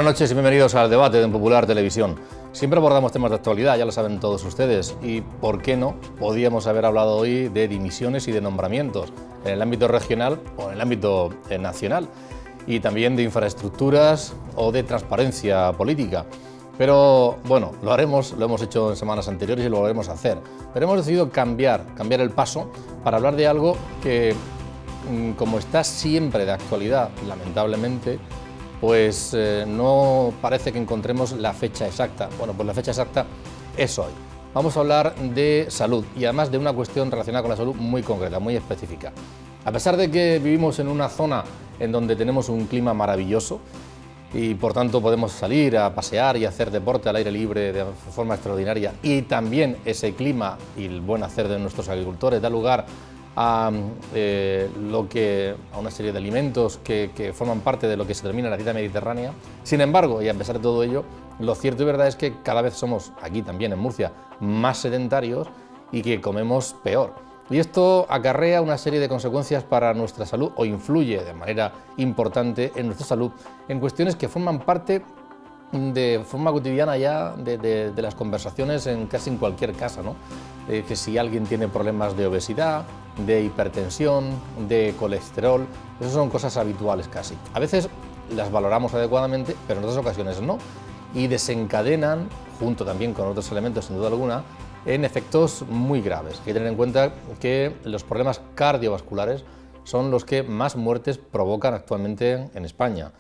noches y bienvenidos al debate de Popular Televisión. Siempre abordamos temas de actualidad, ya lo saben todos ustedes, y ¿por qué no? Podíamos haber hablado hoy de dimisiones y de nombramientos en el ámbito regional o en el ámbito nacional, y también de infraestructuras o de transparencia política. Pero bueno, lo hemos hecho en semanas anteriores y lo volveremos a hacer. Pero hemos decidido cambiar el paso para hablar de algo que, como está siempre de actualidad, lamentablemente, pues no parece que encontremos la fecha exacta. Bueno, pues la fecha exacta es hoy. Vamos a hablar de salud y además de una cuestión relacionada con la salud muy concreta, muy específica. A pesar de que vivimos en una zona en donde tenemos un clima maravilloso y por tanto podemos salir a pasear y hacer deporte al aire libre de forma extraordinaria, y también ese clima y el buen hacer de nuestros agricultores da lugar a una serie de alimentos que forman parte de lo que se denomina la dieta mediterránea. Sin embargo, y a pesar de todo ello, lo cierto y verdad es que cada vez somos, aquí también en Murcia, más sedentarios y que comemos peor. Y esto acarrea una serie de consecuencias para nuestra salud, o influye de manera importante en nuestra salud, en cuestiones que forman parte de forma cotidiana ya de las conversaciones en casi en cualquier casa, ¿no? Que si alguien tiene problemas de obesidad, de hipertensión, de colesterol, esas son cosas habituales casi. A veces las valoramos adecuadamente, pero en otras ocasiones no, y desencadenan, junto también con otros elementos sin duda alguna, en efectos muy graves. Hay que tener en cuenta que los problemas cardiovasculares son los que más muertes provocan actualmente en España.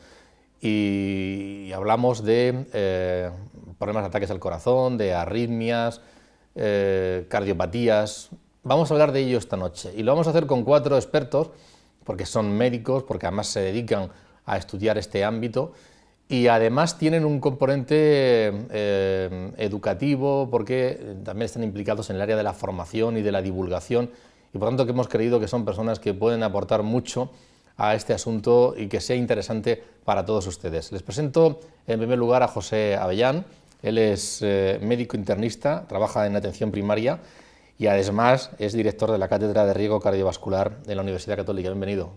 Y hablamos de problemas de ataques al corazón, de arritmias, cardiopatías. Vamos a hablar de ello esta noche y lo vamos a hacer con 4 expertos, porque son médicos, porque además se dedican a estudiar este ámbito y además tienen un componente educativo, porque también están implicados en el área de la formación y de la divulgación, y por tanto que hemos creído que son personas que pueden aportar mucho a este asunto y que sea interesante para todos ustedes. Les presento en primer lugar a José Avellán. Él es médico internista, trabaja en atención primaria y además es director de la Cátedra de Riesgo Cardiovascular de la Universidad Católica. Bienvenido.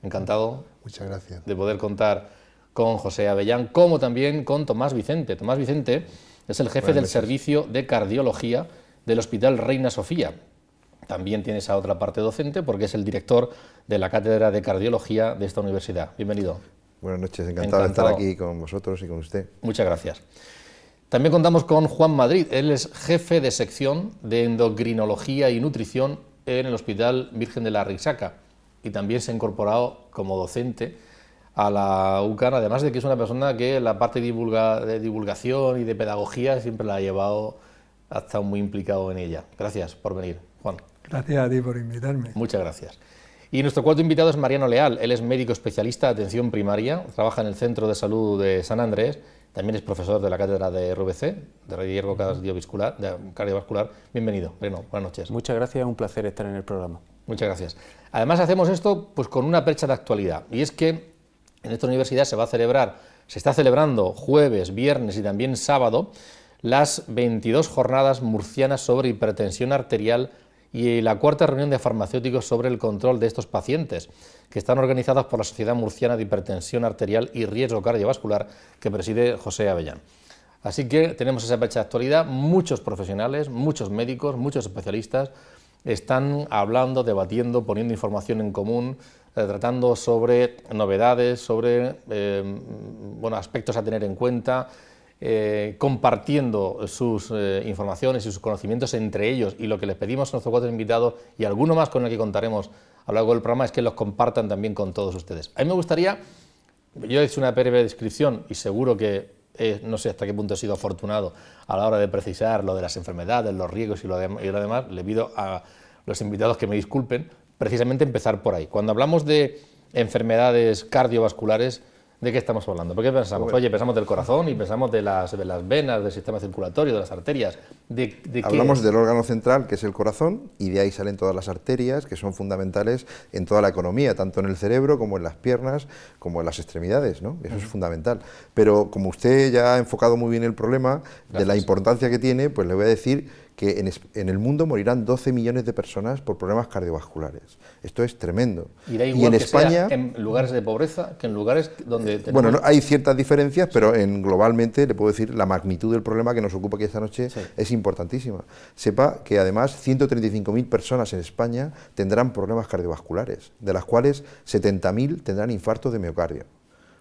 Encantado. Muchas gracias. De poder contar con José Avellán, como también con Tomás Vicente. Tomás Vicente es el jefe del Servicio de Cardiología del Hospital Reina Sofía. También tiene esa otra parte docente porque es el director de la Cátedra de Cardiología de esta universidad. Bienvenido. Buenas noches, encantado de estar aquí con vosotros y con usted. Muchas gracias. También contamos con Juan Madrid. Él es jefe de sección de endocrinología y nutrición en el Hospital Virgen de la Risaca y también se ha incorporado como docente a la UCAN, además de que es una persona que la parte de divulgación y de pedagogía siempre la ha llevado, ha estado muy implicado en ella. Gracias por venir, Juan. Gracias a ti por invitarme. Muchas gracias. Y nuestro cuarto invitado es Mariano Leal. Él es médico especialista de atención primaria, trabaja en el Centro de Salud de San Andrés, también es profesor de la cátedra de RVC, de riesgo cardiovascular. Bienvenido, Mariano, buenas noches. Muchas gracias, un placer estar en el programa. Muchas gracias. Además hacemos esto pues con una percha de actualidad, y es que en esta universidad se está celebrando jueves, viernes y también sábado las 22 jornadas murcianas sobre hipertensión arterial y la 4ª reunión de farmacéuticos sobre el control de estos pacientes, que están organizadas por la Sociedad Murciana de Hipertensión Arterial y Riesgo Cardiovascular, que preside José Avellán. Así que tenemos esa fecha de actualidad, muchos profesionales, muchos médicos, muchos especialistas están hablando, debatiendo, poniendo información en común, tratando sobre novedades, sobre aspectos a tener en cuenta, compartiendo sus informaciones y sus conocimientos entre ellos, y lo que les pedimos a nuestros 4 invitados y alguno más con el que contaremos a lo largo del programa es que los compartan también con todos ustedes. A mí me gustaría, yo he hecho una breve descripción y seguro que no sé hasta qué punto he sido afortunado a la hora de precisar lo de las enfermedades, los riesgos y lo demás, le pido a los invitados que me disculpen, precisamente empezar por ahí. Cuando hablamos de enfermedades cardiovasculares, ¿de qué estamos hablando? ¿Por qué pensamos? Bueno, Oye, pensamos del corazón y pensamos de las venas, del sistema circulatorio, de las arterias. Hablamos del órgano central, que es el corazón, y de ahí salen todas las arterias, que son fundamentales en toda la economía, tanto en el cerebro como en las piernas, como en las extremidades, ¿no? Eso es fundamental. Pero como usted ya ha enfocado muy bien el problema, de la importancia que tiene, pues le voy a decir que en el mundo morirán 12 millones de personas por problemas cardiovasculares. Esto es tremendo. Y da igual en que España, sea en lugares de pobreza que en lugares donde tenemos... Bueno, hay ciertas diferencias, pero globalmente le puedo decir la magnitud del problema que nos ocupa aquí esta noche es importantísima. Sepa que además 135.000 personas en España tendrán problemas cardiovasculares, de las cuales 70.000 tendrán infartos de miocardio.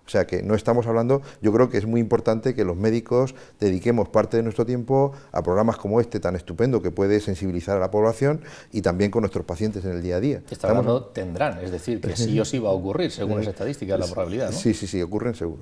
O sea que no estamos hablando, yo creo que es muy importante que los médicos dediquemos parte de nuestro tiempo a programas como este tan estupendo que puede sensibilizar a la población y también con nuestros pacientes en el día a día. Está hablando tendrán, es decir, que sí o sí va a ocurrir según las estadísticas, la probabilidad, ¿no? Sí, ocurren seguro.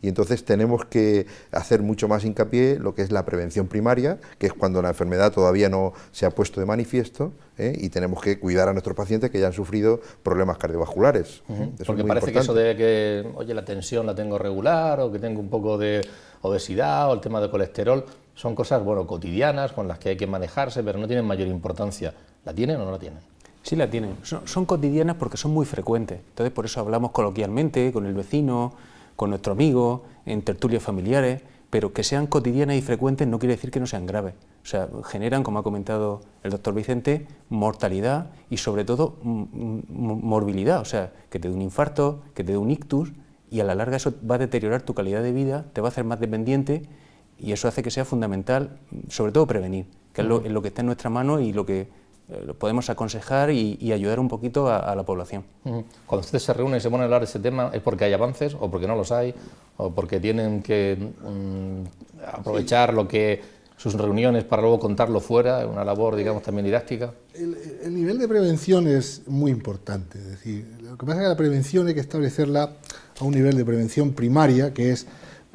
Y entonces tenemos que hacer mucho más hincapié lo que es la prevención primaria, que es cuando la enfermedad todavía no se ha puesto de manifiesto, y tenemos que cuidar a nuestros pacientes que ya han sufrido problemas cardiovasculares. Porque parece que eso de que, oye, la tensión la tengo regular, o que tengo un poco de obesidad, o el tema de colesterol, son cosas, bueno, cotidianas, con las que hay que manejarse, pero no tienen mayor importancia. ¿La tienen o no la tienen? Sí la tienen. Son cotidianas porque son muy frecuentes. Entonces, por eso hablamos coloquialmente, con el vecino, con nuestro amigo, en tertulias familiares, pero que sean cotidianas y frecuentes no quiere decir que no sean graves. O sea, generan, como ha comentado el doctor Vicente, mortalidad y sobre todo morbilidad, o sea, que te dé un infarto, que te dé un ictus, y a la larga eso va a deteriorar tu calidad de vida, te va a hacer más dependiente, y eso hace que sea fundamental, sobre todo prevenir, que es lo que está en nuestra mano y lo que podemos aconsejar y ayudar un poquito a la población. Cuando ustedes se reúnen y se ponen a hablar de ese tema, ¿es porque hay avances o porque no los hay, o porque tienen que aprovechar lo que sus reuniones para luego contarlo fuera, una labor, digamos, también didáctica? El nivel de prevención es muy importante, es decir, lo que pasa es que la prevención hay que establecerla a un nivel de prevención primaria, que es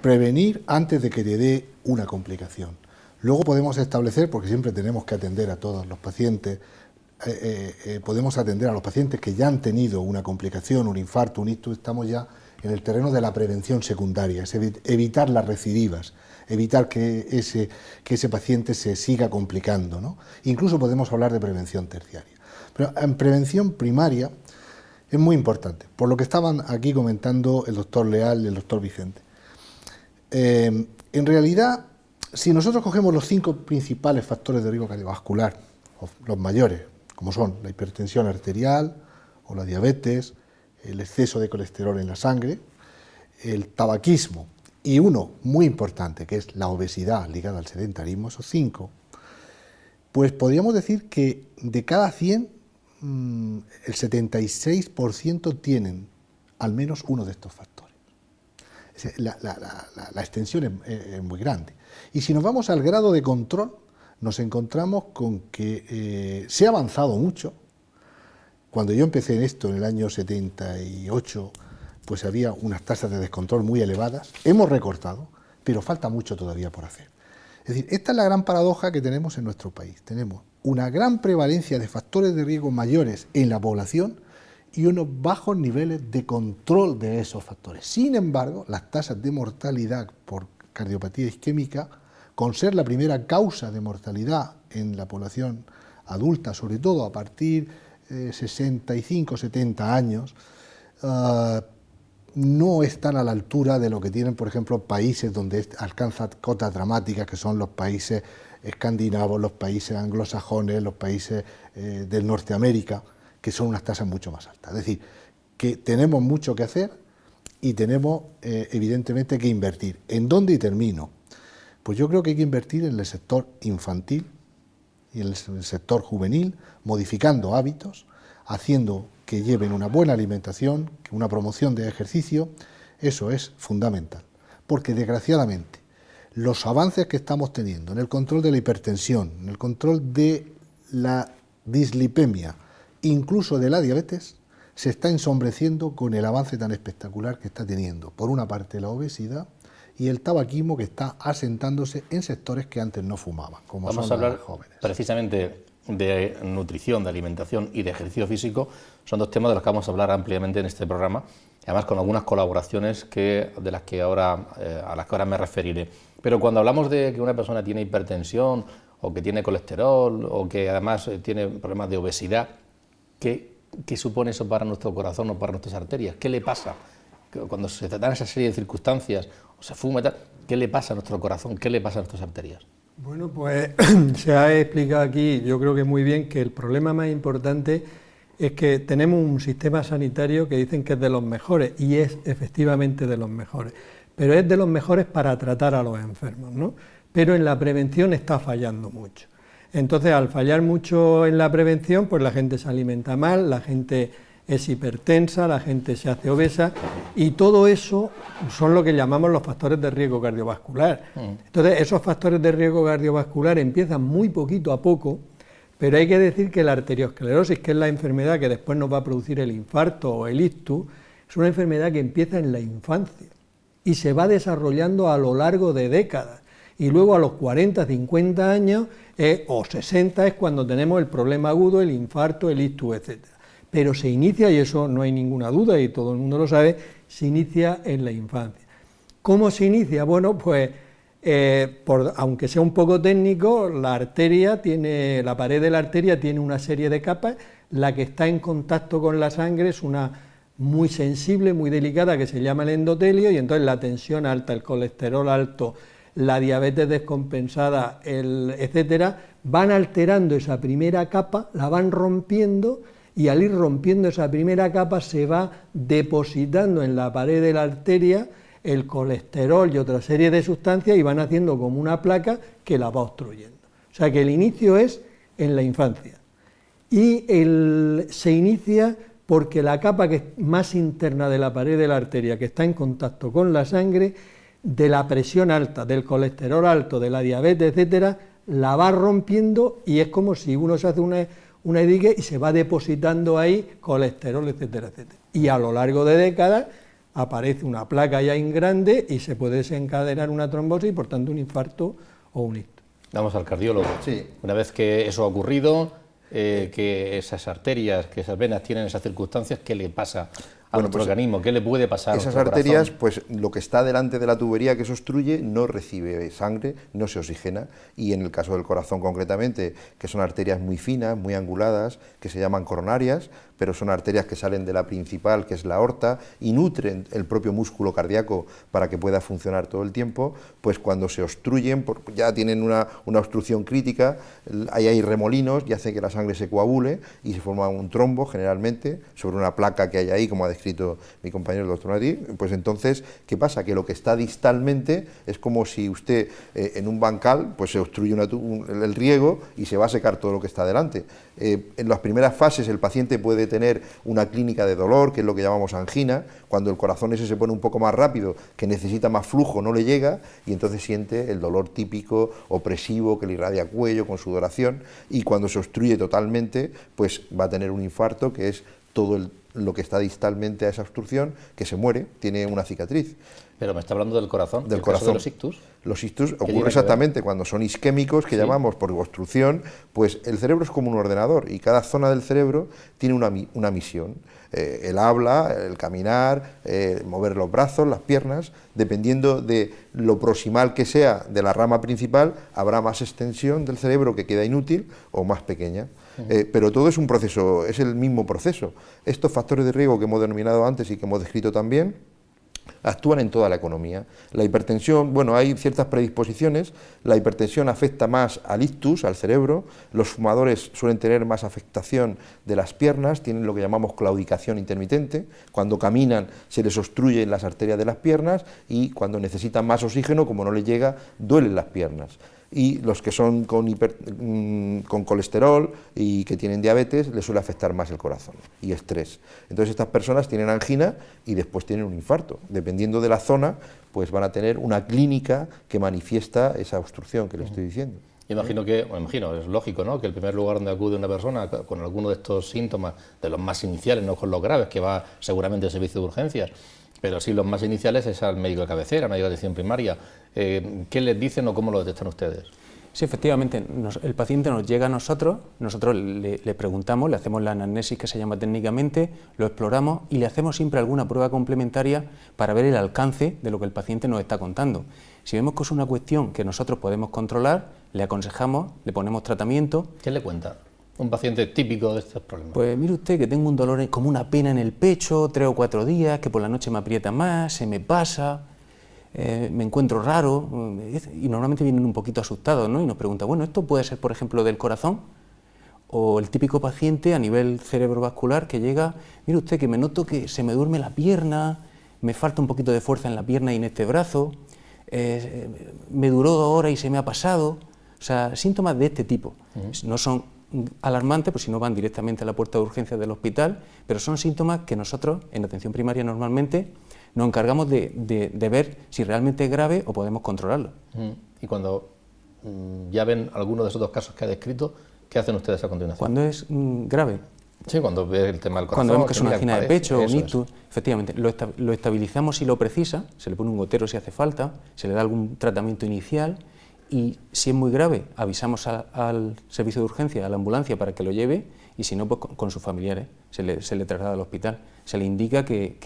prevenir antes de que te dé una complicación. Luego podemos establecer, porque siempre tenemos que atender a todos los pacientes, podemos atender a los pacientes que ya han tenido una complicación, un infarto, un ictus, estamos ya en el terreno de la prevención secundaria, es evitar las recidivas, evitar que ese paciente se siga complicando, ¿no? Incluso podemos hablar de prevención terciaria. Pero en prevención primaria es muy importante, por lo que estaban aquí comentando el doctor Leal y el doctor Vicente. En realidad, si nosotros cogemos los 5 principales factores de riesgo cardiovascular, los mayores, como son la hipertensión arterial o la diabetes, el exceso de colesterol en la sangre, el tabaquismo y uno muy importante, que es la obesidad ligada al sedentarismo, esos 5, pues podríamos decir que de cada 100, el 76% tienen al menos uno de estos factores. La extensión es muy grande. Y si nos vamos al grado de control, nos encontramos con que se ha avanzado mucho. Cuando yo empecé en esto en el año 78, pues había unas tasas de descontrol muy elevadas. Hemos recortado, pero falta mucho todavía por hacer. Es decir, esta es la gran paradoja que tenemos en nuestro país. Tenemos una gran prevalencia de factores de riesgo mayores en la población y unos bajos niveles de control de esos factores. Sin embargo, las tasas de mortalidad por cardiopatía isquémica, con ser la primera causa de mortalidad en la población adulta, sobre todo a partir de 65, 70 años, no están a la altura de lo que tienen, por ejemplo, países donde alcanza cotas dramáticas, que son los países escandinavos, los países anglosajones, los países del Norteamérica, que son unas tasas mucho más altas. Es decir, que tenemos mucho que hacer y tenemos evidentemente que invertir. ¿En dónde y termino? Pues yo creo que hay que invertir en el sector infantil y en el sector juvenil, modificando hábitos, haciendo que lleven una buena alimentación, una promoción de ejercicio. Eso es fundamental, porque desgraciadamente los avances que estamos teniendo en el control de la hipertensión, en el control de la dislipemia, incluso de la diabetes, se está ensombreciendo con el avance tan espectacular que está teniendo, por una parte, la obesidad y el tabaquismo, que está asentándose en sectores que antes no fumaban, como Vamos son a hablar los jóvenes. precisamente de nutrición, de alimentación y de ejercicio físico. Son dos temas de los que vamos a hablar ampliamente en este programa, además con algunas colaboraciones a las que ahora me referiré. Pero cuando hablamos de que una persona tiene hipertensión o que tiene colesterol o que además tiene problemas de obesidad, ¿qué supone eso para nuestro corazón o para nuestras arterias? ¿Qué le pasa? Cuando se dan esa serie de circunstancias o se fuma y tal, ¿qué le pasa a nuestro corazón? ¿Qué le pasa a nuestras arterias? Bueno, pues se ha explicado aquí, yo creo que muy bien, que el problema más importante es que tenemos un sistema sanitario que dicen que es de los mejores, y es efectivamente de los mejores, pero es de los mejores para tratar a los enfermos, ¿no? Pero en la prevención está fallando mucho. Entonces, al fallar mucho en la prevención, pues la gente se alimenta mal, la gente es hipertensa, la gente se hace obesa, y todo eso son lo que llamamos los factores de riesgo cardiovascular. Entonces, esos factores de riesgo cardiovascular empiezan muy poquito a poco, pero hay que decir que la arteriosclerosis, que es la enfermedad que después nos va a producir el infarto o el ictus, es una enfermedad que empieza en la infancia y se va desarrollando a lo largo de décadas. Y luego a los 40, 50 años o 60 es cuando tenemos el problema agudo, el infarto, el ictus, etc. Pero se inicia, y eso no hay ninguna duda y todo el mundo lo sabe, se inicia en la infancia. ¿Cómo se inicia? Bueno, pues aunque sea un poco técnico, la pared de la arteria tiene una serie de capas. La que está en contacto con la sangre es una muy sensible, muy delicada, que se llama el endotelio, y entonces la tensión alta, el colesterol alto, la diabetes descompensada, etcétera, van alterando esa primera capa, la van rompiendo, y al ir rompiendo esa primera capa se va depositando en la pared de la arteria el colesterol y otra serie de sustancias, y van haciendo como una placa que la va obstruyendo. O sea que el inicio es en la infancia, y se inicia porque la capa que es más interna de la pared de la arteria, que está en contacto con la sangre, de la presión alta, del colesterol alto, de la diabetes, etcétera, la va rompiendo, y es como si uno se hace una dique y se va depositando ahí colesterol, etcétera, etcétera. Y a lo largo de décadas aparece una placa ya grande y se puede desencadenar una trombosis y por tanto un infarto o un ictus. Vamos al cardiólogo. Sí. Una vez que eso ha ocurrido, que esas arterias, que esas venas tienen esas circunstancias, ¿qué le pasa a nuestro organismo? ¿Qué le puede pasar a nuestro esas arterias, corazón? pues lo que está delante de la tubería que se obstruye no recibe sangre, no se oxigena, y en el caso del corazón concretamente, que son arterias muy finas, muy anguladas, que se llaman coronarias, pero son arterias que salen de la principal, que es la aorta, y nutren el propio músculo cardíaco para que pueda funcionar todo el tiempo, pues cuando se obstruyen, ya tienen una obstrucción crítica, ahí hay remolinos y hace que la sangre se coagule y se forma un trombo generalmente sobre una placa que hay ahí, como ha descrito mi compañero el doctor Nadí. Pues entonces, ¿qué pasa? Que lo que está distalmente es como si usted en un bancal pues se obstruye el riego y se va a secar todo lo que está delante. En las primeras fases el paciente puede tener una clínica de dolor, que es lo que llamamos angina, cuando el corazón ese se pone un poco más rápido, que necesita más flujo, no le llega, y entonces siente el dolor típico, opresivo, que le irradia cuello, con sudoración, y cuando se obstruye totalmente, pues va a tener un infarto, que es todo lo que está distalmente a esa obstrucción, que se muere, tiene una cicatriz. Pero me está hablando del corazón. Del corazón. corazón. ¿De los ictus? Los ictus ocurre exactamente cuando son isquémicos, que llamamos por obstrucción, pues el cerebro es como un ordenador y cada zona del cerebro tiene una misión. El habla, el caminar, mover los brazos, las piernas, dependiendo de lo proximal que sea de la rama principal, habrá más extensión del cerebro que queda inútil o más pequeña. Pero todo es un proceso, es el mismo proceso. Estos factores de riesgo que hemos denominado antes y que hemos descrito también, actúan en toda la economía. La hipertensión, bueno, hay ciertas predisposiciones, la hipertensión afecta más al ictus, al cerebro, los fumadores suelen tener más afectación de las piernas, tienen lo que llamamos claudicación intermitente, cuando caminan se les obstruyen las arterias de las piernas y cuando necesitan más oxígeno, como no les llega, duelen las piernas. Y los que son con colesterol y que tienen diabetes, les suele afectar más el corazón y estrés. Entonces estas personas tienen angina y después tienen un infarto. Dependiendo de la zona, pues van a tener una clínica que manifiesta esa obstrucción que le estoy diciendo. Imagino, es lógico, ¿no?, que el primer lugar donde acude una persona con alguno de estos síntomas, de los más iniciales, no con los graves, que va seguramente al servicio de urgencias, pero sí los más iniciales, es al médico de cabecera, al médico de atención primaria. ¿Qué les dicen o cómo lo detectan ustedes? Sí, efectivamente, el paciente nos llega a nosotros le preguntamos, le hacemos la anamnesis, que se llama técnicamente, lo exploramos y le hacemos siempre alguna prueba complementaria para ver el alcance de lo que el paciente nos está contando. Si vemos que es una cuestión que nosotros podemos controlar, le aconsejamos, le ponemos tratamiento. ¿Qué le cuenta un paciente típico de estos problemas? Pues mire usted que tengo un dolor como una pena en el pecho, 3 o 4 días, que por la noche me aprieta más, se me pasa. me encuentro raro, y normalmente vienen un poquito asustados, ¿no? Y nos preguntan, bueno, ¿esto puede ser, por ejemplo, del corazón? O el típico paciente a nivel cerebrovascular que llega, mire usted que me noto que se me duerme la pierna, me falta un poquito de fuerza en la pierna y en este brazo, me duró 2 horas y se me ha pasado. O sea, síntomas de este tipo. No son alarmantes, pues si no van directamente a la puerta de urgencias del hospital, pero son síntomas que nosotros, en atención primaria normalmente, nos encargamos de ver si realmente es grave o podemos controlarlo. Y cuando ya ven alguno de esos 2 casos que ha descrito, ¿qué hacen ustedes a continuación? Cuando es grave. Sí, cuando ve el tema del corazón. Cuando vemos que es una angina de pecho o un ictus, efectivamente, lo estabilizamos si lo precisa, se le pone un gotero si hace falta, se le da algún tratamiento inicial y si es muy grave avisamos al servicio de urgencia, a la ambulancia para que lo lleve y si no, pues con sus familiares se le traslada al hospital. Se le indica que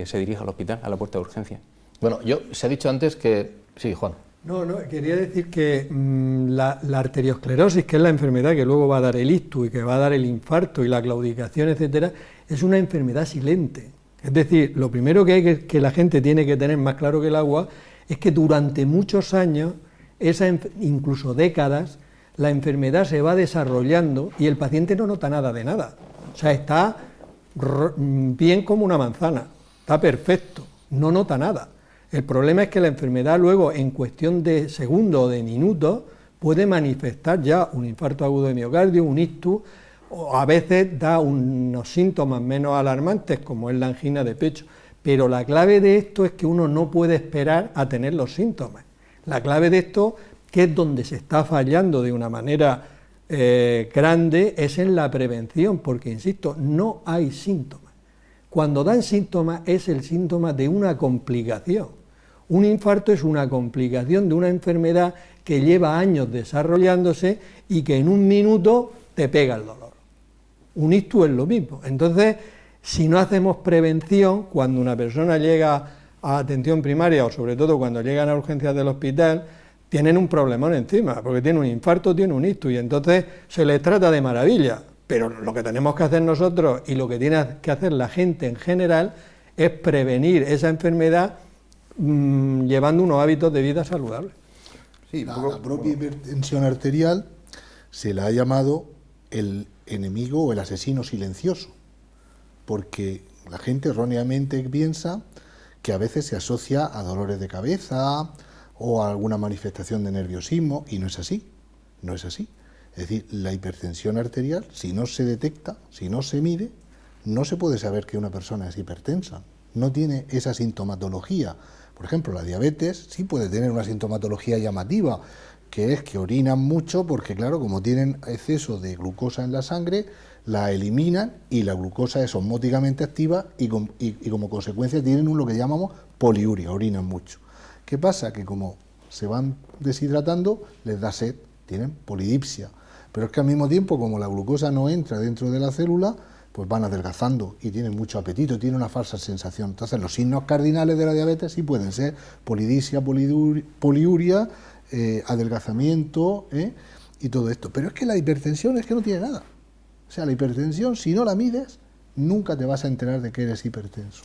se dirija al hospital, a la puerta de urgencia. Bueno, se ha dicho antes que... Sí, Juan. No, quería decir que la arteriosclerosis, que es la enfermedad que luego va a dar el ictus y que va a dar el infarto y la claudicación, etcétera, es una enfermedad silente. Es decir, lo primero que la gente tiene que tener más claro que el agua es que durante muchos años, incluso décadas, la enfermedad se va desarrollando y el paciente no nota nada de nada. O sea, está bien como una manzana, está perfecto, no nota nada. El problema es que la enfermedad luego, en cuestión de segundos o de minutos, puede manifestar ya un infarto agudo de miocardio, un ictus, o a veces da unos síntomas menos alarmantes, como es la angina de pecho. Pero la clave de esto es que uno no puede esperar a tener los síntomas. La clave de esto, que es donde se está fallando de una manera grande, es en la prevención, porque, insisto, no hay síntomas. Cuando dan síntomas es el síntoma de una complicación. Un infarto es una complicación de una enfermedad que lleva años desarrollándose y que en un minuto te pega el dolor. Un ictus es lo mismo. Entonces, si no hacemos prevención, cuando una persona llega a atención primaria o sobre todo cuando llegan a urgencias del hospital, tienen un problemón encima, porque tiene un infarto, tiene un ictus y entonces se les trata de maravilla. Pero lo que tenemos que hacer nosotros y lo que tiene que hacer la gente en general es prevenir esa enfermedad llevando unos hábitos de vida saludables. Sí, la propia hipertensión arterial se la ha llamado el enemigo o el asesino silencioso, porque la gente erróneamente piensa que a veces se asocia a dolores de cabeza o a alguna manifestación de nerviosismo, y no es así, no es así. Es decir, la hipertensión arterial, si no se detecta, si no se mide, no se puede saber que una persona es hipertensa, no tiene esa sintomatología. Por ejemplo, la diabetes sí puede tener una sintomatología llamativa, que es que orinan mucho porque, claro, como tienen exceso de glucosa en la sangre, la eliminan y la glucosa es osmóticamente activa y como consecuencia tienen lo que llamamos poliuria, orinan mucho. ¿Qué pasa? Que como se van deshidratando, les da sed, tienen polidipsia. Pero es que al mismo tiempo, como la glucosa no entra dentro de la célula, pues van adelgazando y tienen mucho apetito, tienen una falsa sensación. Entonces, los signos cardinales de la diabetes sí pueden ser polidipsia, poliuria, adelgazamiento y todo esto. Pero es que la hipertensión es que no tiene nada. O sea, la hipertensión, si no la mides, nunca te vas a enterar de que eres hipertenso.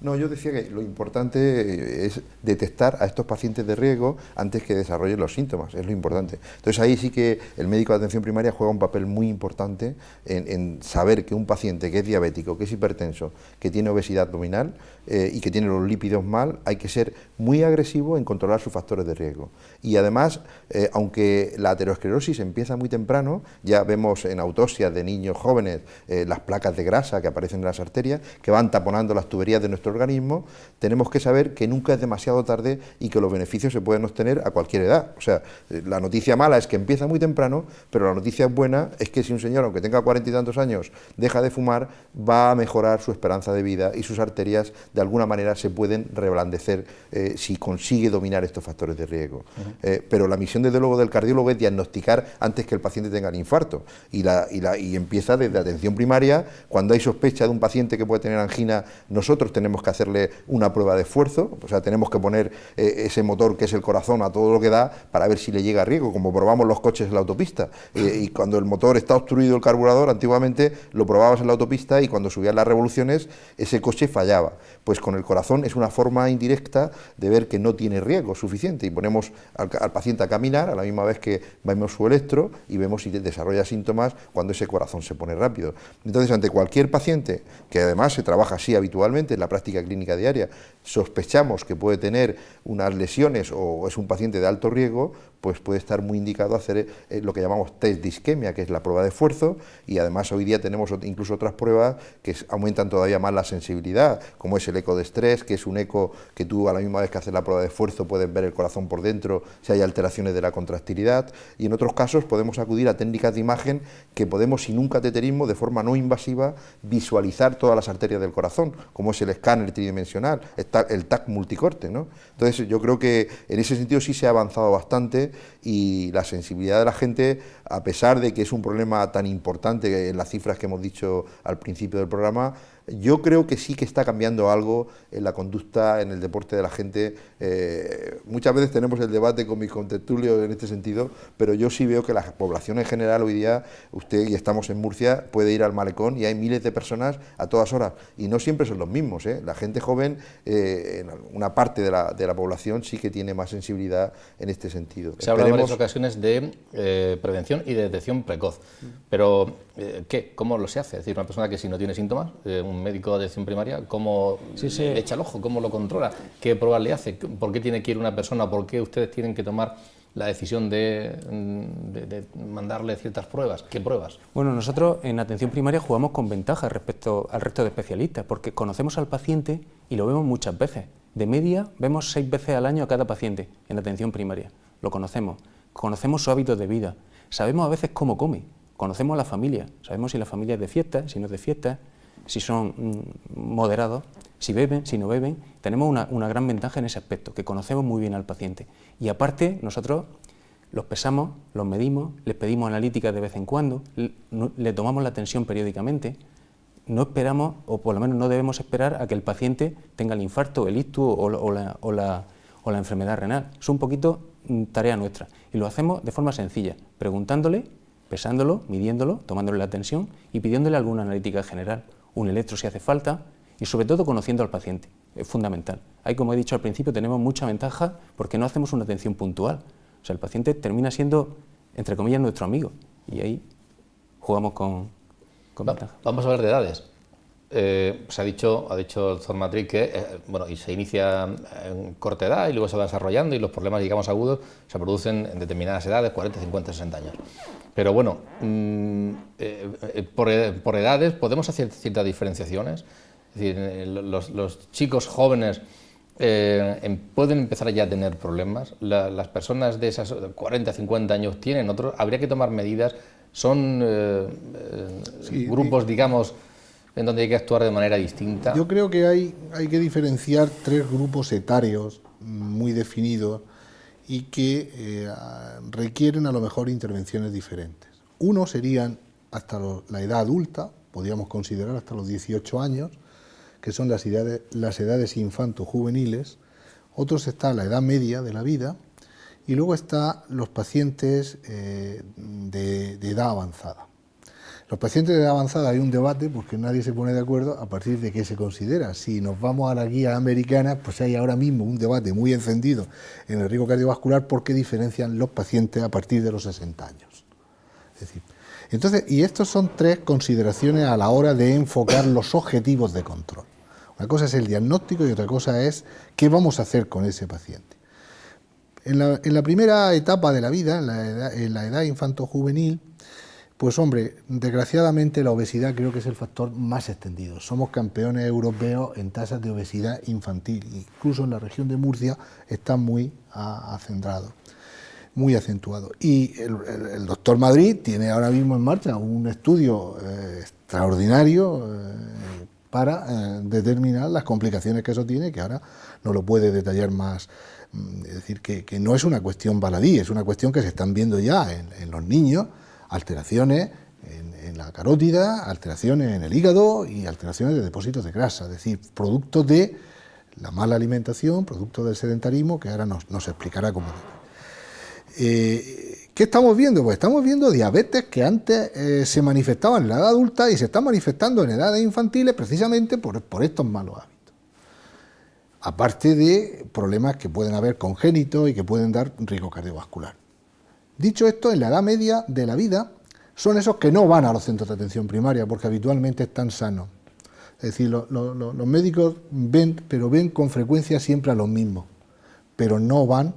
No, yo decía que lo importante es detectar a estos pacientes de riesgo antes que desarrollen los síntomas, es lo importante. Entonces ahí sí que el médico de atención primaria juega un papel muy importante en saber que un paciente que es diabético, que es hipertenso, que tiene obesidad abdominal y que tiene los lípidos mal, hay que ser muy agresivo en controlar sus factores de riesgo. Y además, aunque la aterosclerosis empieza muy temprano, ya vemos en autopsias de niños jóvenes las placas de grasa que aparecen en las arterias, que van taponando las tuberías de nuestro organismo, tenemos que saber que nunca es demasiado tarde y que los beneficios se pueden obtener a cualquier edad. O sea, la noticia mala es que empieza muy temprano, pero la noticia buena es que si un señor, aunque tenga 40 y tantos años, deja de fumar, va a mejorar su esperanza de vida y sus arterias de alguna manera se pueden reblandecer si consigue dominar estos factores de riesgo. Pero la misión desde luego del cardiólogo es diagnosticar antes que el paciente tenga el infarto y empieza desde atención primaria. Cuando hay sospecha de un paciente que puede tener angina, nosotros tenemos que hacerle una prueba de esfuerzo, o sea, tenemos que poner ese motor que es el corazón a todo lo que da para ver si le llega a riesgo, como probamos los coches en la autopista. Y cuando el motor está obstruido, el carburador, antiguamente lo probabas en la autopista y cuando subían las revoluciones ese coche fallaba. Pues con el corazón es una forma indirecta de ver que no tiene riesgo suficiente y ponemos al paciente a caminar a la misma vez que vemos su electro y vemos si desarrolla síntomas cuando ese corazón se pone rápido. Entonces, ante cualquier paciente, que además se trabaja así habitualmente en la práctica clínica diaria, sospechamos que puede tener unas lesiones o es un paciente de alto riesgo, pues puede estar muy indicado hacer lo que llamamos test de isquemia, que es la prueba de esfuerzo, y además hoy día tenemos incluso otras pruebas que aumentan todavía más la sensibilidad, como es el eco de estrés, que es un eco que tú a la misma vez que haces la prueba de esfuerzo puedes ver el corazón por dentro si hay alteraciones de la contractilidad, y en otros casos podemos acudir a técnicas de imagen que podemos sin un cateterismo de forma no invasiva visualizar todas las arterias del corazón, como es el escáner tridimensional, el TAC multicorte, ¿no? Entonces yo creo que en ese sentido sí se ha avanzado bastante y la sensibilidad de la gente, a pesar de que es un problema tan importante en las cifras que hemos dicho al principio del programa, yo creo que sí que está cambiando algo en la conducta, en el deporte de la gente. Muchas veces tenemos el debate con mis contertulios en este sentido, pero yo sí veo que la población en general hoy día, usted y estamos en Murcia, puede ir al malecón y hay miles de personas a todas horas y no siempre son los mismos, ¿eh? La gente joven, en una parte de la población sí que tiene más sensibilidad en este sentido. Se habla en varias ocasiones de prevención y de detección precoz, pero ¿qué? ¿Cómo lo se hace? Es decir, una persona que si no tiene síntomas, un médico de atención primaria, ¿cómo le echa el ojo? ¿Cómo lo controla? ¿Qué pruebas le hace? ¿Por qué tiene que ir una persona? ¿Por qué ustedes tienen que tomar la decisión de mandarle ciertas pruebas? ¿Qué pruebas? Bueno, nosotros en atención primaria jugamos con ventaja respecto al resto de especialistas, porque conocemos al paciente y lo vemos muchas veces. De media vemos 6 veces al año a cada paciente en atención primaria. Lo conocemos su hábitos de vida, sabemos a veces cómo come, conocemos a la familia, sabemos si la familia es de fiesta, si no es de fiesta, si son moderados, si beben, si no beben. Tenemos una gran ventaja en ese aspecto, que conocemos muy bien al paciente. Y aparte, nosotros los pesamos, los medimos, les pedimos analíticas de vez en cuando, le tomamos la tensión periódicamente. No esperamos, o por lo menos no debemos esperar a que el paciente tenga el infarto, el ictus o la enfermedad renal. Es un poquito tarea nuestra. Y lo hacemos de forma sencilla, preguntándole, pesándolo, midiéndolo, tomándole la tensión y pidiéndole alguna analítica general, un electro si hace falta, y sobre todo conociendo al paciente, es fundamental. Ahí, como he dicho al principio, tenemos mucha ventaja porque no hacemos una atención puntual. O sea, el paciente termina siendo, entre comillas, nuestro amigo, y ahí jugamos con ventaja. Vamos a hablar de edades. Ha dicho el doctor Madrid que y se inicia en corta edad y luego se va desarrollando y los problemas, digamos, agudos se producen en determinadas edades, 40, 50, 60 años. Pero bueno, por edades podemos hacer ciertas diferenciaciones. Es decir, los chicos jóvenes pueden empezar ya a tener problemas. Las personas de esas 40, 50 años tienen otros. Habría que tomar medidas. Son grupos, digamos, en donde hay que actuar de manera distinta. Yo creo que hay que diferenciar 3 grupos etarios muy definidos y que requieren a lo mejor intervenciones diferentes. Uno serían hasta la edad adulta, podríamos considerar hasta los 18 años, que son las edades infanto-juveniles. Otros está la edad media de la vida y luego están los pacientes de edad avanzada. Los pacientes de edad avanzada hay un debate porque nadie se pone de acuerdo a partir de qué se considera. Si nos vamos a la guía americana, pues hay ahora mismo un debate muy encendido en el riesgo cardiovascular porque diferencian los pacientes a partir de los 60 años. Es decir, entonces, y estos son 3 consideraciones a la hora de enfocar los objetivos de control. Una cosa es el diagnóstico y otra cosa es qué vamos a hacer con ese paciente. En la primera etapa de la vida, en la edad infanto-juvenil, pues hombre, desgraciadamente la obesidad creo que es el factor más extendido. Somos campeones europeos en tasas de obesidad infantil. Incluso en la región de Murcia está muy acendrado, muy acentuado. Y el doctor Madrid tiene ahora mismo en marcha un estudio extraordinario para determinar las complicaciones que eso tiene, que ahora no lo puede detallar más. Es decir, que no es una cuestión baladí, es una cuestión que se están viendo ya en los niños, alteraciones en la carótida, alteraciones en el hígado y alteraciones de depósitos de grasa, es decir, producto de la mala alimentación, producto del sedentarismo, que ahora nos explicará cómo debe. ¿Qué estamos viendo? Pues estamos viendo diabetes que antes se manifestaban en la edad adulta y se están manifestando en edades infantiles precisamente por estos malos hábitos. Aparte de problemas que pueden haber congénitos y que pueden dar riesgo cardiovascular. Dicho esto, en la edad media de la vida son esos que no van a los centros de atención primaria porque habitualmente están sanos. Es decir, los médicos ven con frecuencia siempre a los mismos, pero no van,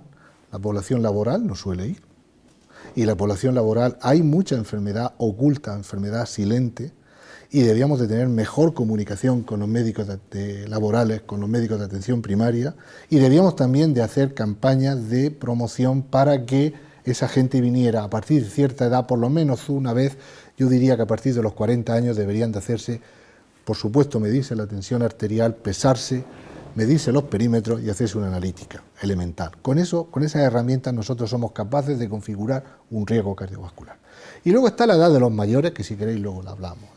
la población laboral no suele ir. Y la población laboral hay mucha enfermedad oculta, enfermedad silente, y debíamos de tener mejor comunicación con los médicos laborales, con los médicos de atención primaria, y debíamos también de hacer campañas de promoción para que esa gente viniera a partir de cierta edad, por lo menos una vez. Yo diría que a partir de los 40 años deberían de hacerse, por supuesto, medirse la tensión arterial, pesarse, medirse los perímetros y hacerse una analítica elemental. Con esas herramientas nosotros somos capaces de configurar un riesgo cardiovascular. Y luego está la edad de los mayores, que si queréis luego la hablamos.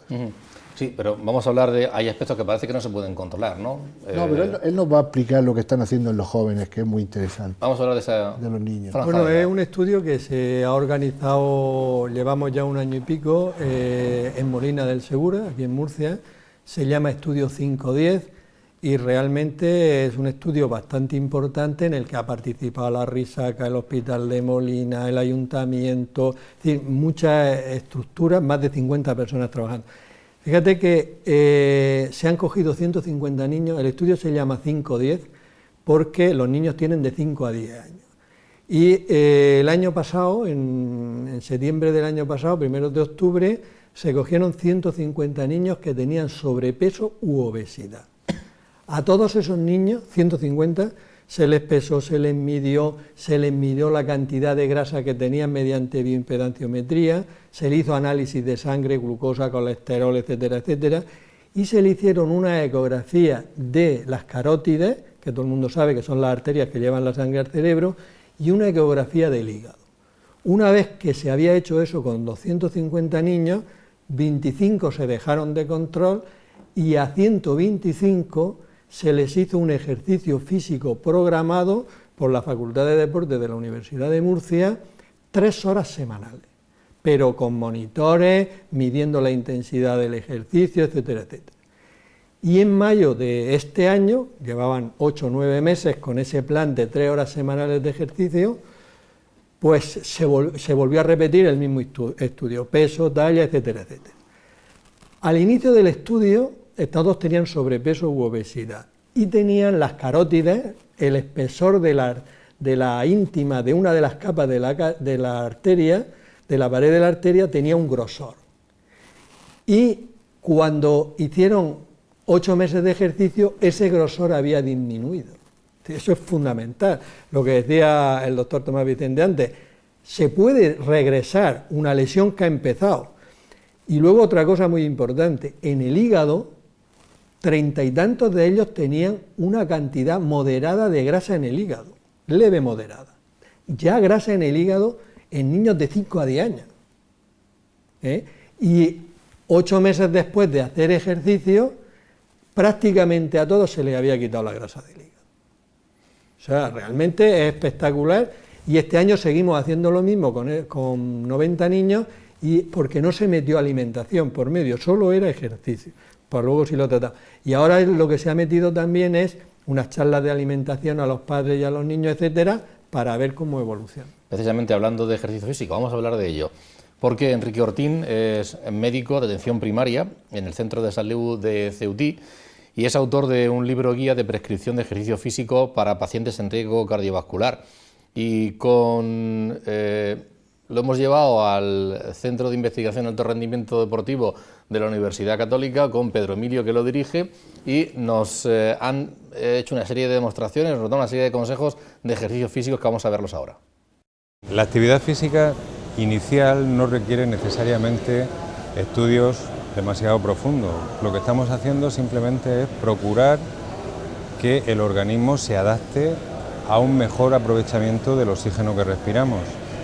Sí, pero vamos a hablar de... Hay aspectos que parece que no se pueden controlar, ¿no? No, pero él nos va a explicar lo que están haciendo en los jóvenes, que es muy interesante. Vamos a hablar de los niños. Bueno, es un estudio que se ha organizado, llevamos ya un año y pico, en Molina del Segura, aquí en Murcia. Se llama Estudio 510 y realmente es un estudio bastante importante en el que ha participado la Risaca, el Hospital de Molina, el Ayuntamiento, es decir, muchas estructuras, más de 50 personas trabajando. Fíjate que se han cogido 150 niños, el estudio se llama 510 porque los niños tienen de 5 a 10 años. Y el año pasado, en septiembre del año pasado, 1 de octubre, se cogieron 150 niños que tenían sobrepeso u obesidad. A todos esos niños, 150, se les pesó, se les midió la cantidad de grasa que tenían mediante bioimpedanciometría, se le hizo análisis de sangre, glucosa, colesterol, etcétera, etcétera, y se le hicieron una ecografía de las carótides, que todo el mundo sabe que son las arterias que llevan la sangre al cerebro, y una ecografía del hígado. Una vez que se había hecho eso con 250 niños, 25 se dejaron de control y a 125 se les hizo un ejercicio físico programado por la Facultad de Deportes de la Universidad de Murcia, 3 horas semanales, pero con monitores, midiendo la intensidad del ejercicio, etcétera, etcétera. Y en mayo de este año, llevaban 8 o 9 meses con ese plan de 3 horas semanales de ejercicio, pues se volvió a repetir el mismo estudio, peso, talla, etcétera, etcétera. Al inicio del estudio, todos tenían sobrepeso u obesidad y tenían las carótides, el espesor de la íntima de una de las capas de la arteria, de la pared de la arteria, tenía un grosor. Y cuando hicieron 8 meses de ejercicio, ese grosor había disminuido. Eso es fundamental. Lo que decía el doctor Tomás Vicente antes, se puede regresar una lesión que ha empezado. Y luego otra cosa muy importante, en el hígado, 30 y tantos de ellos tenían una cantidad moderada de grasa en el hígado, leve moderada. Ya grasa en el hígado en niños de 5 a 10 años. Y 8 meses después de hacer ejercicio, prácticamente a todos se les había quitado la grasa del hígado. O sea, realmente es espectacular y este año seguimos haciendo lo mismo con 90 niños y porque no se metió alimentación por medio, solo era ejercicio. Pues luego sí lo trataba. Y ahora lo que se ha metido también es unas charlas de alimentación a los padres y a los niños, etcétera, para ver cómo evoluciona. Precisamente hablando de ejercicio físico, vamos a hablar de ello. Porque Enrique Ortín es médico de atención primaria en el Centro de Salud de Ceutí y es autor de un libro guía de prescripción de ejercicio físico para pacientes en riesgo cardiovascular. Y lo hemos llevado al Centro de Investigación de Alto Rendimiento Deportivo de la Universidad Católica con Pedro Emilio, que lo dirige, y nos han hecho una serie de demostraciones, nos dan una serie de consejos de ejercicios físicos que vamos a verlos ahora. La actividad física inicial no requiere necesariamente estudios demasiado profundos. Lo que estamos haciendo simplemente es procurar que el organismo se adapte a un mejor aprovechamiento del oxígeno que respiramos.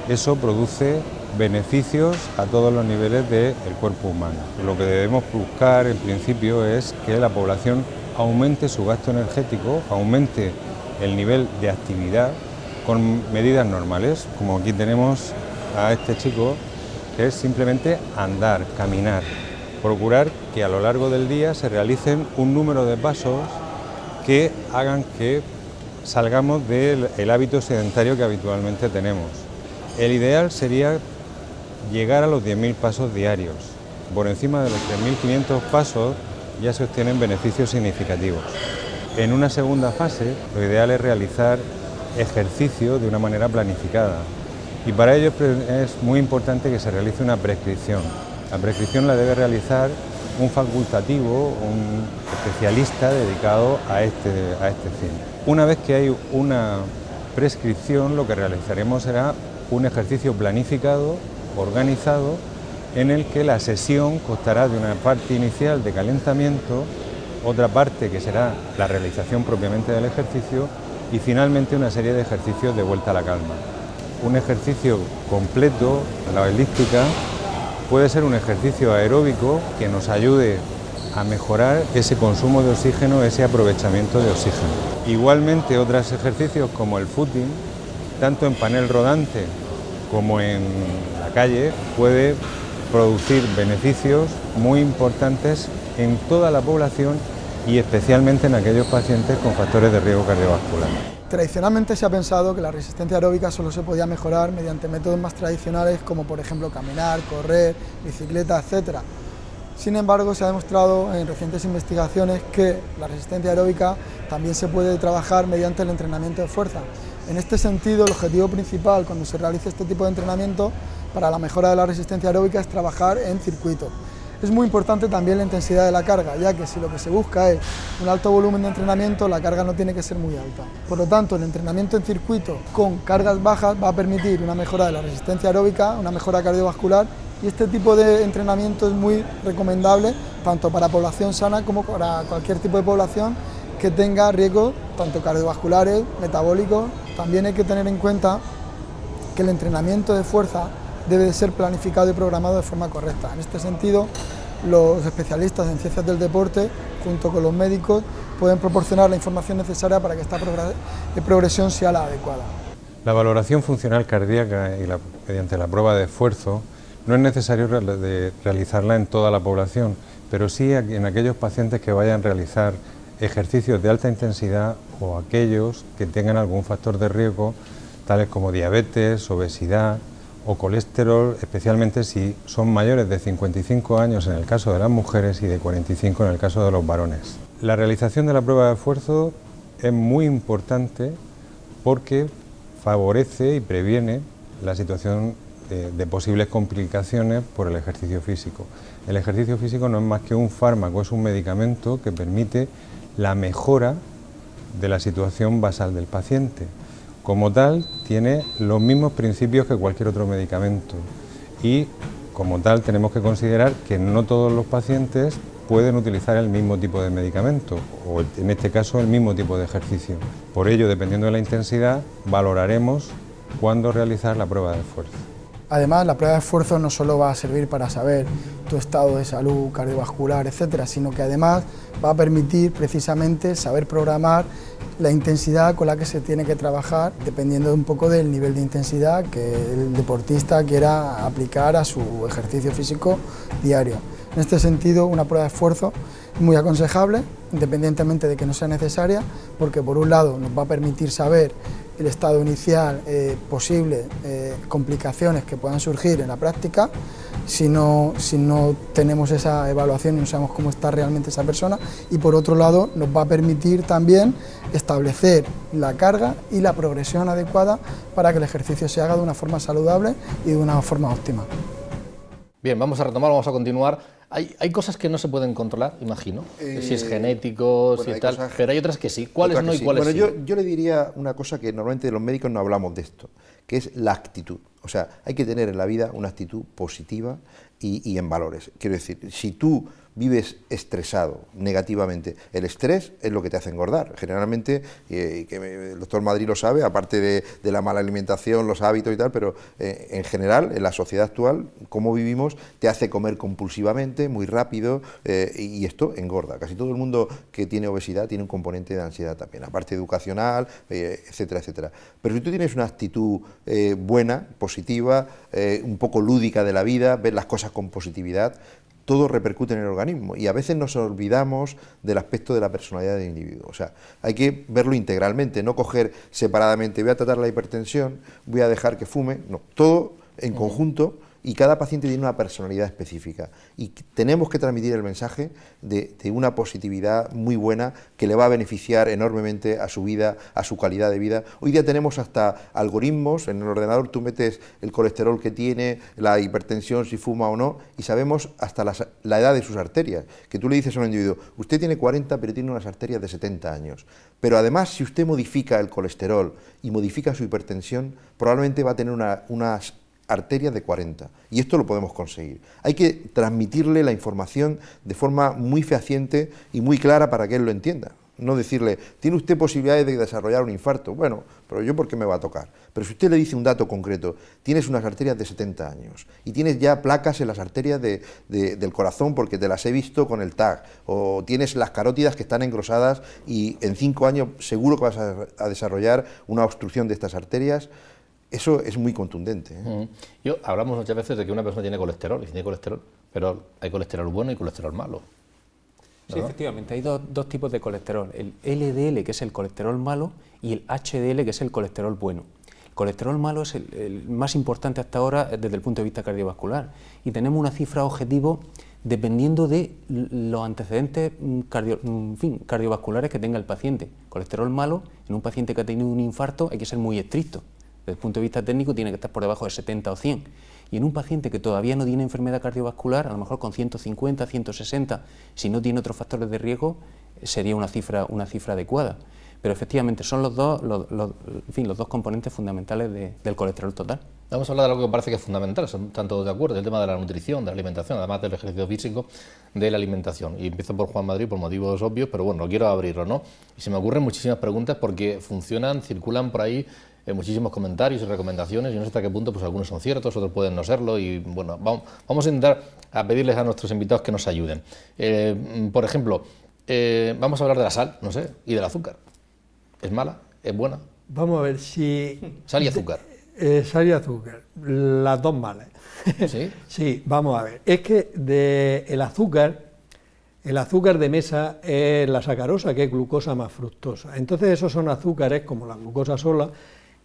Eso produce beneficios a todos los niveles del cuerpo humano. Lo que debemos buscar en principio es que la población aumente su gasto energético, aumente el nivel de actividad con medidas normales, como aquí tenemos a este chico, que es simplemente andar, caminar, procurar que a lo largo del día se realicen un número de pasos que hagan que salgamos del hábito sedentario que habitualmente tenemos. El ideal sería llegar a los 10.000 pasos diarios. Por encima de los 3.500 pasos ya se obtienen beneficios significativos. En una segunda fase, lo ideal es realizar ejercicio de una manera planificada. Y para ello es muy importante que se realice una prescripción. La prescripción la debe realizar un facultativo, un especialista dedicado a este fin. Una vez que hay una prescripción, lo que realizaremos será un ejercicio planificado, organizado, en el que la sesión constará de una parte inicial de calentamiento, otra parte que será la realización propiamente del ejercicio y finalmente una serie de ejercicios de vuelta a la calma. Un ejercicio completo, la elíptica, puede ser un ejercicio aeróbico que nos ayude a mejorar ese consumo de oxígeno, ese aprovechamiento de oxígeno. Igualmente otros ejercicios como el footing, tanto en panel rodante como en la calle, puede producir beneficios muy importantes en toda la población y especialmente en aquellos pacientes con factores de riesgo cardiovascular. Tradicionalmente se ha pensado que la resistencia aeróbica solo se podía mejorar mediante métodos más tradicionales como por ejemplo caminar, correr, bicicleta, etc. Sin embargo, se ha demostrado en recientes investigaciones que la resistencia aeróbica también se puede trabajar mediante el entrenamiento de fuerza. En este sentido, el objetivo principal cuando se realiza este tipo de entrenamiento para la mejora de la resistencia aeróbica es trabajar en circuito. Es muy importante también la intensidad de la carga, ya que si lo que se busca es un alto volumen de entrenamiento, la carga no tiene que ser muy alta. Por lo tanto, el entrenamiento en circuito con cargas bajas va a permitir una mejora de la resistencia aeróbica, una mejora cardiovascular, y este tipo de entrenamiento es muy recomendable tanto para población sana como para cualquier tipo de población que tenga riesgos tanto cardiovasculares, metabólicos. También hay que tener en cuenta que el entrenamiento de fuerza debe de ser planificado y programado de forma correcta. En este sentido, los especialistas en ciencias del deporte, junto con los médicos, pueden proporcionar la información necesaria para que esta progresión sea la adecuada. La valoración funcional cardíaca y mediante la prueba de esfuerzo no es necesario realizarla en toda la población, pero sí en aquellos pacientes que vayan a realizar ejercicios de alta intensidad o aquellos que tengan algún factor de riesgo, tales como diabetes, obesidad o colesterol, especialmente si son mayores de 55 años en el caso de las mujeres y de 45 en el caso de los varones. La realización de la prueba de esfuerzo es muy importante porque favorece y previene la situación de posibles complicaciones por el ejercicio físico. El ejercicio físico no es más que un fármaco, es un medicamento que permite la mejora de la situación basal del paciente. Como tal, tiene los mismos principios que cualquier otro medicamento y, como tal, tenemos que considerar que no todos los pacientes pueden utilizar el mismo tipo de medicamento o, en este caso, el mismo tipo de ejercicio. Por ello, dependiendo de la intensidad, valoraremos cuándo realizar la prueba de esfuerzo. Además, la prueba de esfuerzo no solo va a servir para saber tu estado de salud cardiovascular, etcétera, sino que además va a permitir precisamente saber programar la intensidad con la que se tiene que trabajar, dependiendo un poco del nivel de intensidad que el deportista quiera aplicar a su ejercicio físico diario. En este sentido, una prueba de esfuerzo es muy aconsejable, independientemente de que no sea necesaria, porque por un lado nos va a permitir saber el estado inicial, posibles complicaciones que puedan surgir en la práctica, si no tenemos esa evaluación y no sabemos cómo está realmente esa persona, y por otro lado nos va a permitir también establecer la carga y la progresión adecuada para que el ejercicio se haga de una forma saludable y de una forma óptima. Bien, vamos a retomar, vamos a continuar. Hay cosas que no se pueden controlar, imagino, si es genético, si tal, pero hay otras que sí. ¿Cuáles no y cuáles sí? Bueno, yo le diría una cosa que normalmente los médicos no hablamos de esto, que es la actitud. O sea, hay que tener en la vida una actitud positiva y en valores. Quiero decir, si tú vives estresado negativamente, el estrés es lo que te hace engordar. Generalmente, el doctor Madrid lo sabe, aparte de la mala alimentación, los hábitos y tal, pero en general, en la sociedad actual, cómo vivimos, te hace comer compulsivamente, muy rápido, y esto engorda. Casi todo el mundo que tiene obesidad tiene un componente de ansiedad también, aparte educacional, etcétera, etcétera. Pero si tú tienes una actitud buena, positiva, un poco lúdica de la vida, ves las cosas con positividad, todo repercute en el organismo y a veces nos olvidamos del aspecto de la personalidad del individuo. O sea, hay que verlo integralmente, no coger separadamente, voy a tratar la hipertensión, voy a dejar que fume, no, todo en conjunto, y cada paciente tiene una personalidad específica y tenemos que transmitir el mensaje de una positividad muy buena que le va a beneficiar enormemente a su vida, a su calidad de vida. Hoy día tenemos hasta algoritmos, en el ordenador tú metes el colesterol que tiene, la hipertensión, si fuma o no, y sabemos hasta la edad de sus arterias, que tú le dices a un individuo, usted tiene 40 pero tiene unas arterias de 70 años, pero además si usted modifica el colesterol y modifica su hipertensión, probablemente va a tener unas arterias de 40, y esto lo podemos conseguir. Hay que transmitirle la información de forma muy fehaciente y muy clara para que él lo entienda. No decirle, tiene usted posibilidades de desarrollar un infarto, bueno, pero yo ¿por qué me va a tocar? Pero si usted le dice un dato concreto, tienes unas arterias de 70 años y tienes ya placas en las arterias del corazón porque te las he visto con el TAC, o tienes las carótidas que están engrosadas y en 5 años seguro que vas a desarrollar una obstrucción de estas arterias. Eso es muy contundente. Hablamos muchas veces de que una persona tiene colesterol, y tiene colesterol, pero hay colesterol bueno y colesterol malo, ¿no? Sí, efectivamente, hay dos tipos de colesterol, el LDL, que es el colesterol malo, y el HDL, que es el colesterol bueno. El colesterol malo es el más importante hasta ahora desde el punto de vista cardiovascular, y tenemos una cifra objetivo dependiendo de los antecedentes cardiovasculares que tenga el paciente. Colesterol malo, en un paciente que ha tenido un infarto hay que ser muy estricto. Desde el punto de vista técnico tiene que estar por debajo de 70 o 100. Y en un paciente que todavía no tiene enfermedad cardiovascular, a lo mejor con 150, 160, si no tiene otros factores de riesgo, sería una cifra adecuada. Pero efectivamente son los dos componentes fundamentales del colesterol total. Vamos a hablar de algo que parece que es fundamental, están todos de acuerdo, el tema de la nutrición, de la alimentación, además del ejercicio físico, de la alimentación. Y empiezo por Juan Madrid por motivos obvios, pero bueno, quiero abrirlo, ¿no? Y se me ocurren muchísimas preguntas porque circulan por ahí muchísimos comentarios y recomendaciones, y no sé hasta qué punto pues algunos son ciertos, otros pueden no serlo, y bueno, vamos a intentar pedirles a nuestros invitados que nos ayuden. Por ejemplo, vamos a hablar de la sal, no sé, y del azúcar. ¿Es mala? ¿Es buena? Vamos a ver si... Sal y azúcar. Sal y azúcar, las dos malas. ¿Sí? Sí, vamos a ver. Es que el azúcar de mesa es la sacarosa, que es glucosa más fructosa. Entonces esos son azúcares, como la glucosa sola,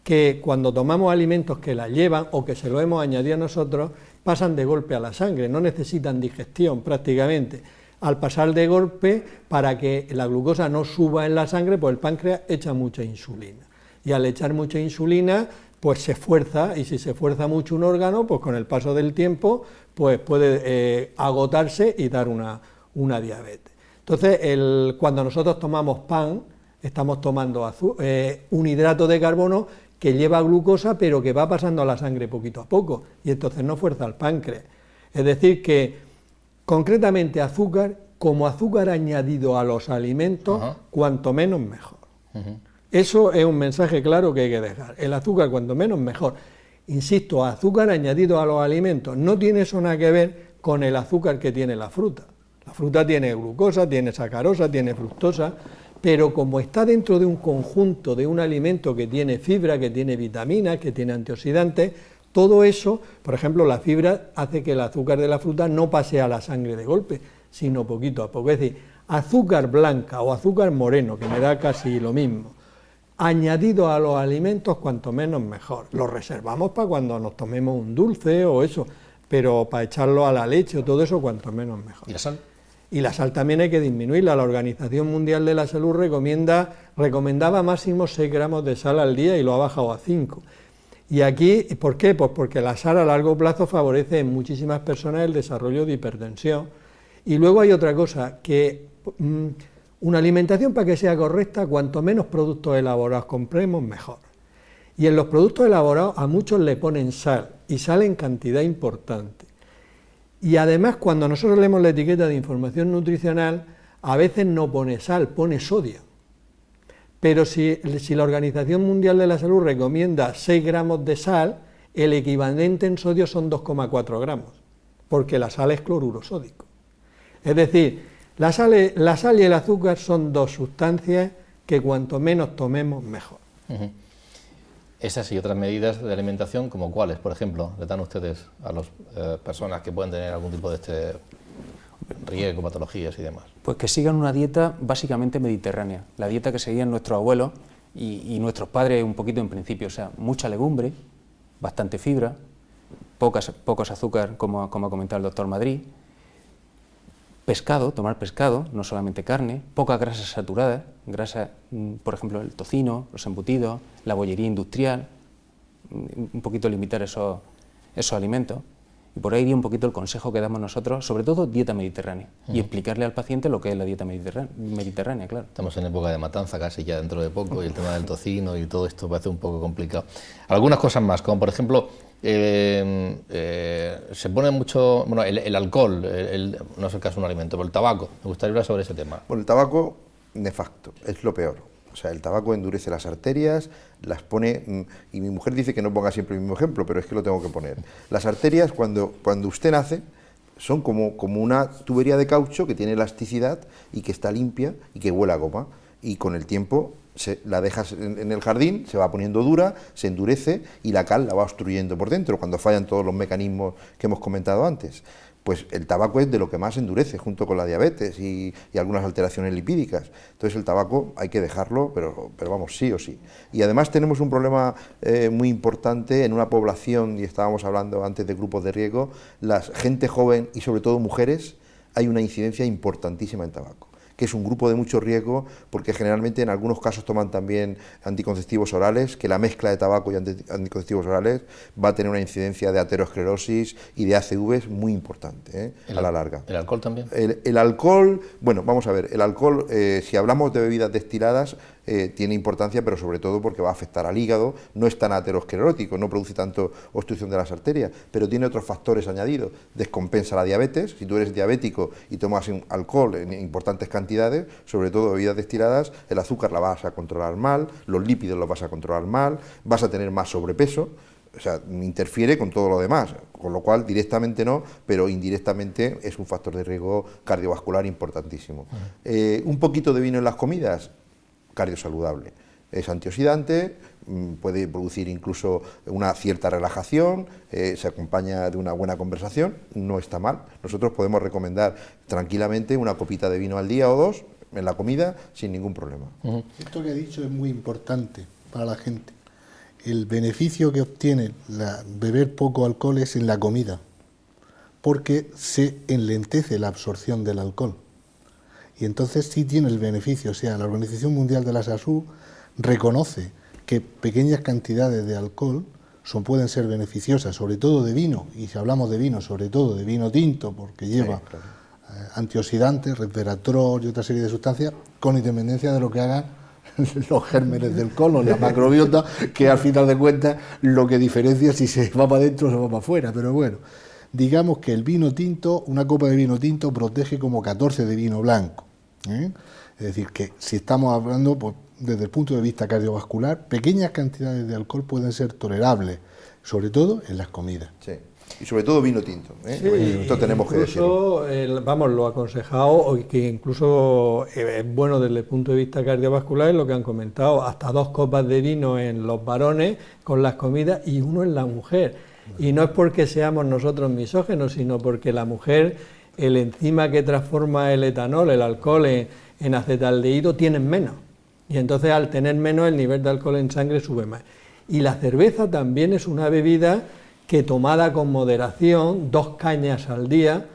que cuando tomamos alimentos que la llevan o que se lo hemos añadido a nosotros, pasan de golpe a la sangre, no necesitan digestión prácticamente. Al pasar de golpe, para que la glucosa no suba en la sangre, pues el páncreas echa mucha insulina. Y al echar mucha insulina, pues se esfuerza, y si se esfuerza mucho un órgano, pues con el paso del tiempo, pues puede agotarse y dar una diabetes. Entonces, cuando nosotros tomamos pan, estamos tomando un hidrato de carbono que lleva glucosa, pero que va pasando a la sangre poquito a poco, y entonces no fuerza al páncreas. Es decir, que concretamente azúcar, como azúcar añadido a los alimentos, cuanto menos mejor. Eso es un mensaje claro que hay que dejar. El azúcar cuanto menos mejor. Insisto, azúcar añadido a los alimentos. No tiene eso nada que ver con el azúcar que tiene la fruta. La fruta tiene glucosa, tiene sacarosa, tiene fructosa, pero como está dentro de un conjunto de un alimento que tiene fibra, que tiene vitaminas, que tiene antioxidantes, todo eso, por ejemplo, la fibra hace que el azúcar de la fruta no pase a la sangre de golpe, sino poquito a poco. Es decir, azúcar blanca o azúcar moreno, que me da casi lo mismo, añadido a los alimentos cuanto menos mejor. Lo reservamos para cuando nos tomemos un dulce o eso, pero para echarlo a la leche o todo eso cuanto menos mejor. ¿Y la sal? Y la sal también hay que disminuirla. La Organización Mundial de la Salud recomendaba máximo 6 gramos de sal al día y lo ha bajado a 5. Y aquí, ¿por qué? Pues porque la sal a largo plazo favorece en muchísimas personas el desarrollo de hipertensión. Y luego hay otra cosa, que una alimentación para que sea correcta, cuanto menos productos elaborados compremos, mejor. Y en los productos elaborados a muchos le ponen sal, y sal en cantidad importante. Y además, cuando nosotros leemos la etiqueta de información nutricional, a veces no pone sal, pone sodio. Pero si la Organización Mundial de la Salud recomienda 6 gramos de sal, el equivalente en sodio son 2,4 gramos, porque la sal es cloruro sódico. Es decir, la sal y el azúcar son dos sustancias que cuanto menos tomemos, mejor. Esas y otras medidas de alimentación, ¿como cuáles, por ejemplo, le dan ustedes a las personas que pueden tener algún tipo de riesgo, patologías y demás? Pues que sigan una dieta básicamente mediterránea, la dieta que seguían nuestros abuelos y nuestros padres un poquito en principio, o sea, mucha legumbre, bastante fibra, pocos azúcar, como ha comentado el doctor Madrid, pescado, tomar pescado, no solamente carne, pocas grasas saturadas, por ejemplo, el tocino, los embutidos, la bollería industrial, un poquito limitar esos alimentos. Y por ahí iría un poquito el consejo que damos nosotros, sobre todo dieta mediterránea, y explicarle al paciente lo que es la dieta mediterránea, claro. Estamos en época de matanza casi ya dentro de poco, y el tema del tocino y todo esto parece un poco complicado. Algunas cosas más, como por ejemplo, se pone mucho, bueno, el alcohol, no es el caso de un alimento, pero el tabaco. Me gustaría hablar sobre ese tema. Bueno, el tabaco, nefasto, es lo peor. O sea, el tabaco endurece las arterias, las pone, y mi mujer dice que no ponga siempre el mismo ejemplo, pero es que lo tengo que poner. Las arterias, cuando usted nace, son como una tubería de caucho que tiene elasticidad y que está limpia y que huele a goma. Y con el tiempo la dejas en el jardín, se va poniendo dura, se endurece y la cal la va obstruyendo por dentro, cuando fallan todos los mecanismos que hemos comentado antes. Pues el tabaco es de lo que más endurece, junto con la diabetes y algunas alteraciones lipídicas. Entonces el tabaco hay que dejarlo, pero vamos, sí o sí. Y además tenemos un problema muy importante en una población, y estábamos hablando antes de grupos de riesgo, la gente joven y sobre todo mujeres, hay una incidencia importantísima en tabaco, que es un grupo de mucho riesgo, porque generalmente en algunos casos toman también anticonceptivos orales, que la mezcla de tabaco y anticonceptivos orales va a tener una incidencia de aterosclerosis y de ACVs muy importante, a la larga. ¿El alcohol también? El alcohol, bueno, vamos a ver, el alcohol, si hablamos de bebidas destiladas, tiene importancia, pero sobre todo porque va a afectar al hígado, no es tan aterosclerótico, no produce tanto obstrucción de las arterias, pero tiene otros factores añadidos, descompensa la diabetes. Si tú eres diabético y tomas alcohol en importantes cantidades, sobre todo bebidas destiladas, el azúcar la vas a controlar mal, los lípidos los vas a controlar mal, vas a tener más sobrepeso. O sea, interfiere con todo lo demás, con lo cual directamente no, pero indirectamente es un factor de riesgo cardiovascular importantísimo. Un poquito de vino en las comidas, cardiosaludable. Es antioxidante, puede producir incluso una cierta relajación, se acompaña de una buena conversación, no está mal. Nosotros podemos recomendar tranquilamente una copita de vino al día o dos en la comida sin ningún problema. Esto que ha dicho es muy importante para la gente. El beneficio que obtiene beber poco alcohol es en la comida, porque se enlentece la absorción del alcohol. Y entonces sí tiene el beneficio, o sea, la Organización Mundial de la Salud reconoce que pequeñas cantidades de alcohol pueden ser beneficiosas, sobre todo de vino, y si hablamos de vino, sobre todo de vino tinto, porque lleva antioxidantes, resveratrol y otra serie de sustancias, con independencia de lo que hagan los gérmenes del colon, la macrobiota, que al final de cuentas lo que diferencia si se va para adentro o se va para afuera, pero bueno. Digamos que el vino tinto, una copa de vino tinto protege como 14 de vino blanco. Es decir, que si estamos hablando pues, desde el punto de vista cardiovascular, pequeñas cantidades de alcohol pueden ser tolerables, sobre todo en las comidas. Sí. Y sobre todo vino tinto. Sí, esto tenemos que decirlo. Vamos, lo aconsejado, que incluso es bueno desde el punto de vista cardiovascular, es lo que han comentado, hasta 2 copas de vino en los varones con las comidas y 1 en la mujer. Y no es porque seamos nosotros misógenos, sino porque la mujer, el enzima que transforma el etanol, el alcohol en acetaldehído, tienen menos. Y entonces al tener menos el nivel de alcohol en sangre sube más. Y la cerveza también es una bebida que tomada con moderación, 2 cañas al día,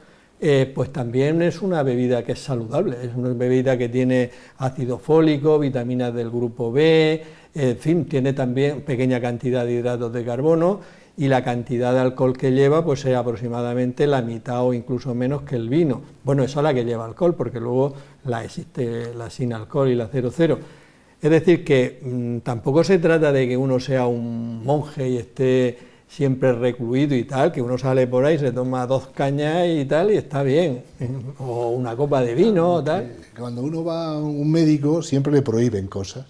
pues también es una bebida que es saludable. Es una bebida que tiene ácido fólico, vitaminas del grupo B, en fin, tiene también pequeña cantidad de hidratos de carbono, y la cantidad de alcohol que lleva pues es aproximadamente la mitad o incluso menos que el vino. Bueno, eso es la que lleva alcohol, porque luego existe la sin alcohol y la 00. Es decir, que tampoco se trata de que uno sea un monje y esté siempre recluido y tal, que uno sale por ahí, se toma 2 cañas y tal, y está bien, o una copa de vino, tal. Cuando uno va a un médico siempre le prohíben cosas,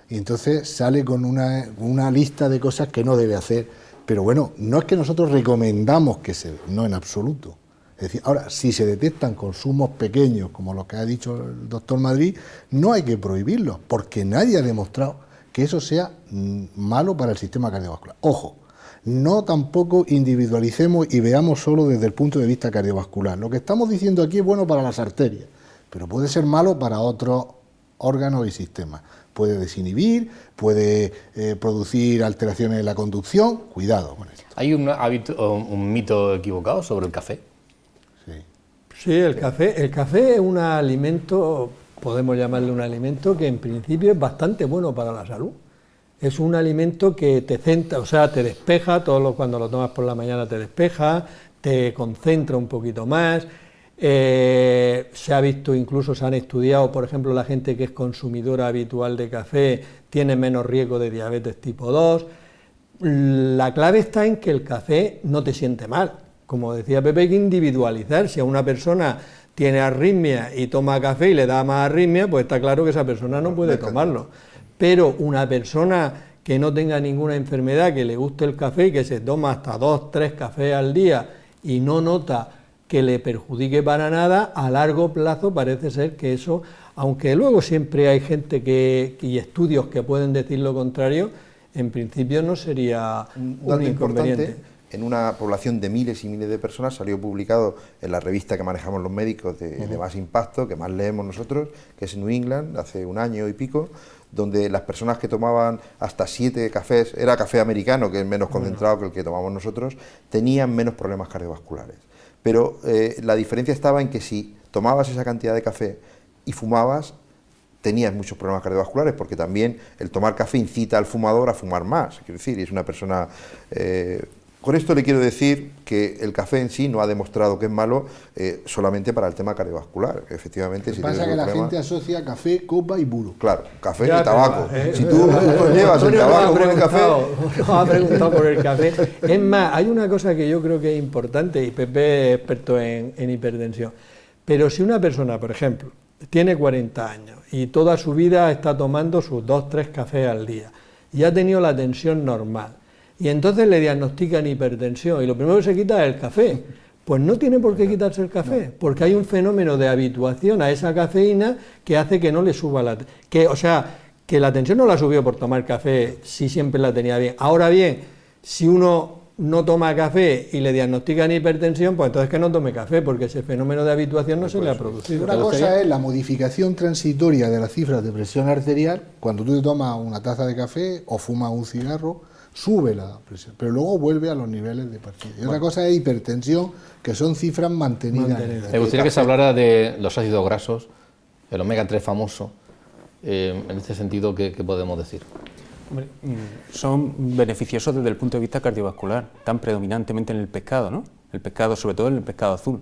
y entonces sale con una lista de cosas que no debe hacer, pero bueno, no es que nosotros recomendamos que no en absoluto. Es decir, ahora, si se detectan consumos pequeños, como lo que ha dicho el doctor Madrid, no hay que prohibirlos, porque nadie ha demostrado que eso sea malo para el sistema cardiovascular. Ojo, no tampoco individualicemos y veamos solo desde el punto de vista cardiovascular. Lo que estamos diciendo aquí es bueno para las arterias, pero puede ser malo para otros órganos y sistemas. Puede desinhibir, puede producir alteraciones en la conducción. Cuidado con esto. ¿Hay un mito equivocado sobre el café? Sí, el café es un alimento, podemos llamarle un alimento que en principio es bastante bueno para la salud. Es un alimento que te centra, o sea, te despeja, cuando lo tomas por la mañana te despeja, te concentra un poquito más. Se ha visto, incluso se han estudiado, por ejemplo, la gente que es consumidora habitual de café tiene menos riesgo de diabetes tipo 2. La clave está en que el café no te siente mal. Como decía Pepe, hay que individualizar. Si a una persona tiene arritmia y toma café y le da más arritmia, pues está claro que esa persona no puede tomarlo. Pero una persona que no tenga ninguna enfermedad, que le guste el café y que se toma hasta 2, 3 cafés al día y no nota que le perjudique para nada, a largo plazo parece ser que eso, aunque luego siempre hay gente y estudios que pueden decir lo contrario, en principio no sería un inconveniente. En una población de miles y miles de personas salió publicado en la revista que manejamos los médicos de más impacto, que más leemos nosotros, que es New England, hace 1 año y pico, donde las personas que tomaban hasta 7 cafés, era café americano, que es menos concentrado que el que tomamos nosotros, tenían menos problemas cardiovasculares. Pero la diferencia estaba en que si tomabas esa cantidad de café y fumabas, tenías muchos problemas cardiovasculares, porque también el tomar café incita al fumador a fumar más, quiero decir, y es una persona... Con esto le quiero decir que el café en sí no ha demostrado que es malo solamente para el tema cardiovascular. Efectivamente, si pasa que la gente asocia café, copa y puro. Claro, café y tabaco. Si tú llevas el tabaco con el café... Nos ha preguntado por el café. Es más, hay una cosa que yo creo que es importante, y Pepe es experto en hipertensión, pero si una persona, por ejemplo, tiene 40 años y toda su vida está tomando sus 2, 3 cafés al día y ha tenido la tensión normal, y entonces le diagnostican hipertensión y lo primero que se quita es el café, pues no tiene por qué quitarse el café, porque hay un fenómeno de habituación a esa cafeína que hace que no le suba la... que la tensión no la subió por tomar café si siempre la tenía bien. Ahora bien, si uno no toma café y le diagnostican hipertensión, pues entonces que no tome café, porque ese fenómeno de habituación no se le ha producido. Una cosa es la modificación transitoria de las cifras de presión arterial, cuando tú te tomas una taza de café o fumas un cigarro, sube la presión, pero luego vuelve a los niveles de partida. Y otra cosa es hipertensión, que son cifras mantenidas. Me gustaría que se hablara de los ácidos grasos, el omega 3 famoso. En este sentido, ¿qué podemos decir? Hombre, son beneficiosos desde el punto de vista cardiovascular, tan predominantemente en el pescado, ¿no? El pescado, sobre todo en el pescado azul.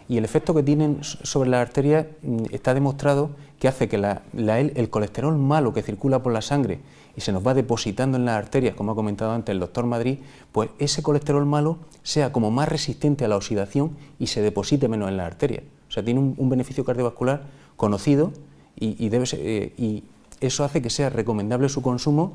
Y el efecto que tienen sobre las arterias está demostrado que hace que el colesterol malo que circula por la sangre y se nos va depositando en las arterias, como ha comentado antes el doctor Madrid, pues ese colesterol malo sea como más resistente a la oxidación y se deposite menos en las arterias. O sea, tiene un beneficio cardiovascular conocido y eso hace que sea recomendable su consumo,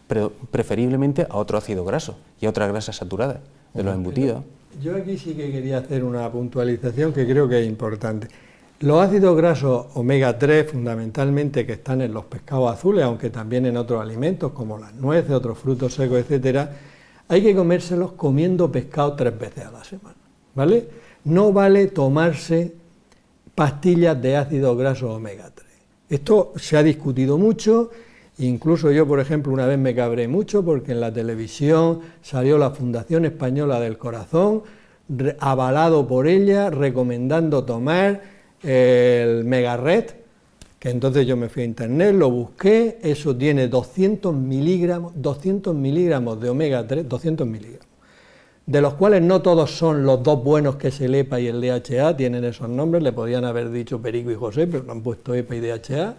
pero preferiblemente a otro ácido graso y a otras grasas saturadas de los embutidos. Yo aquí sí que quería hacer una puntualización que creo que es importante. Los ácidos grasos omega 3, fundamentalmente, que están en los pescados azules, aunque también en otros alimentos como las nueces, otros frutos secos, etcétera, hay que comérselos comiendo pescado 3 veces a la semana, ¿vale? No vale tomarse pastillas de ácidos grasos omega 3. Esto se ha discutido mucho, incluso yo, por ejemplo, una vez me cabré mucho porque en la televisión salió la Fundación Española del Corazón, avalado por ella, recomendando tomar el Megared, que entonces yo me fui a internet, lo busqué, eso tiene 200 miligramos de omega 3, 200 miligramos, de los cuales no todos son los dos buenos, que es el EPA y el DHA, tienen esos nombres, le podían haber dicho Perico y José, pero no han puesto EPA y DHA,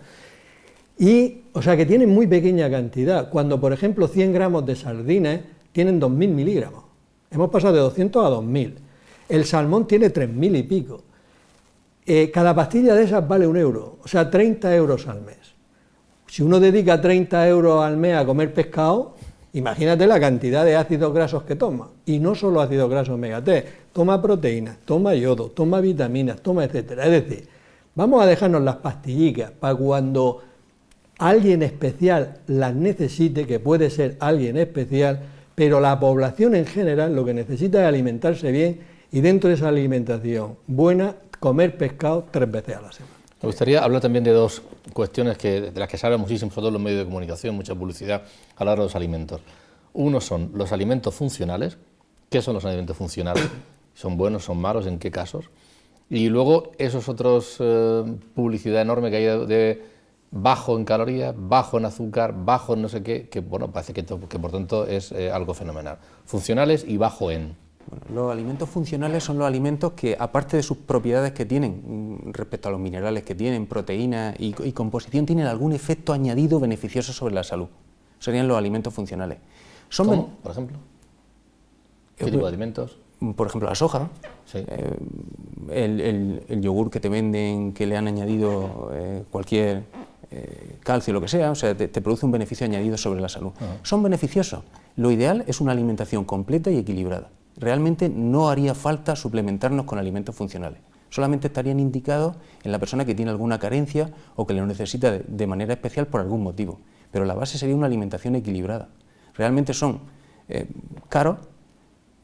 Y, o sea, que tienen muy pequeña cantidad, cuando, por ejemplo, 100 gramos de sardinas tienen 2.000 miligramos. Hemos pasado de 200 a 2.000. El salmón tiene 3.000 y pico. Cada pastilla de esas vale 1 euro, o sea, 30 euros al mes. Si uno dedica 30 euros al mes a comer pescado, imagínate la cantidad de ácidos grasos que toma. Y no solo ácidos grasos omega 3, toma proteínas, toma yodo, toma vitaminas, toma etcétera. Es decir, vamos a dejarnos las pastillicas para cuando alguien especial las necesite, que puede ser alguien especial, pero la población en general lo que necesita es alimentarse bien y dentro de esa alimentación buena, comer pescado 3 veces a la semana. Me gustaría hablar también de 2 cuestiones de las que se habla muchísimo, sobre todo en los medios de comunicación, mucha publicidad a la hora de los alimentos. Uno son los alimentos funcionales. ¿Qué son los alimentos funcionales? ¿Son buenos, son malos, en qué casos? Y luego esos otros publicidad enorme que hay de bajo en calorías, bajo en azúcar, bajo en no sé qué, que bueno, parece que por tanto es algo fenomenal. Funcionales y bajo en. Bueno, los alimentos funcionales son los alimentos que, aparte de sus propiedades que tienen respecto a los minerales que tienen, proteínas y composición, tienen algún efecto añadido beneficioso sobre la salud. Serían los alimentos funcionales. ¿Cómo, por ejemplo? ¿Qué tipo de alimentos? Por ejemplo, la soja, sí. El yogur que te venden, que le han añadido cualquier calcio, lo que sea, o sea, te produce un beneficio añadido sobre la salud. Son beneficiosos. Lo ideal es una alimentación completa y equilibrada. Realmente no haría falta suplementarnos con alimentos funcionales. Solamente estarían indicados en la persona que tiene alguna carencia o que lo necesita de manera especial por algún motivo. Pero la base sería una alimentación equilibrada. Realmente son caros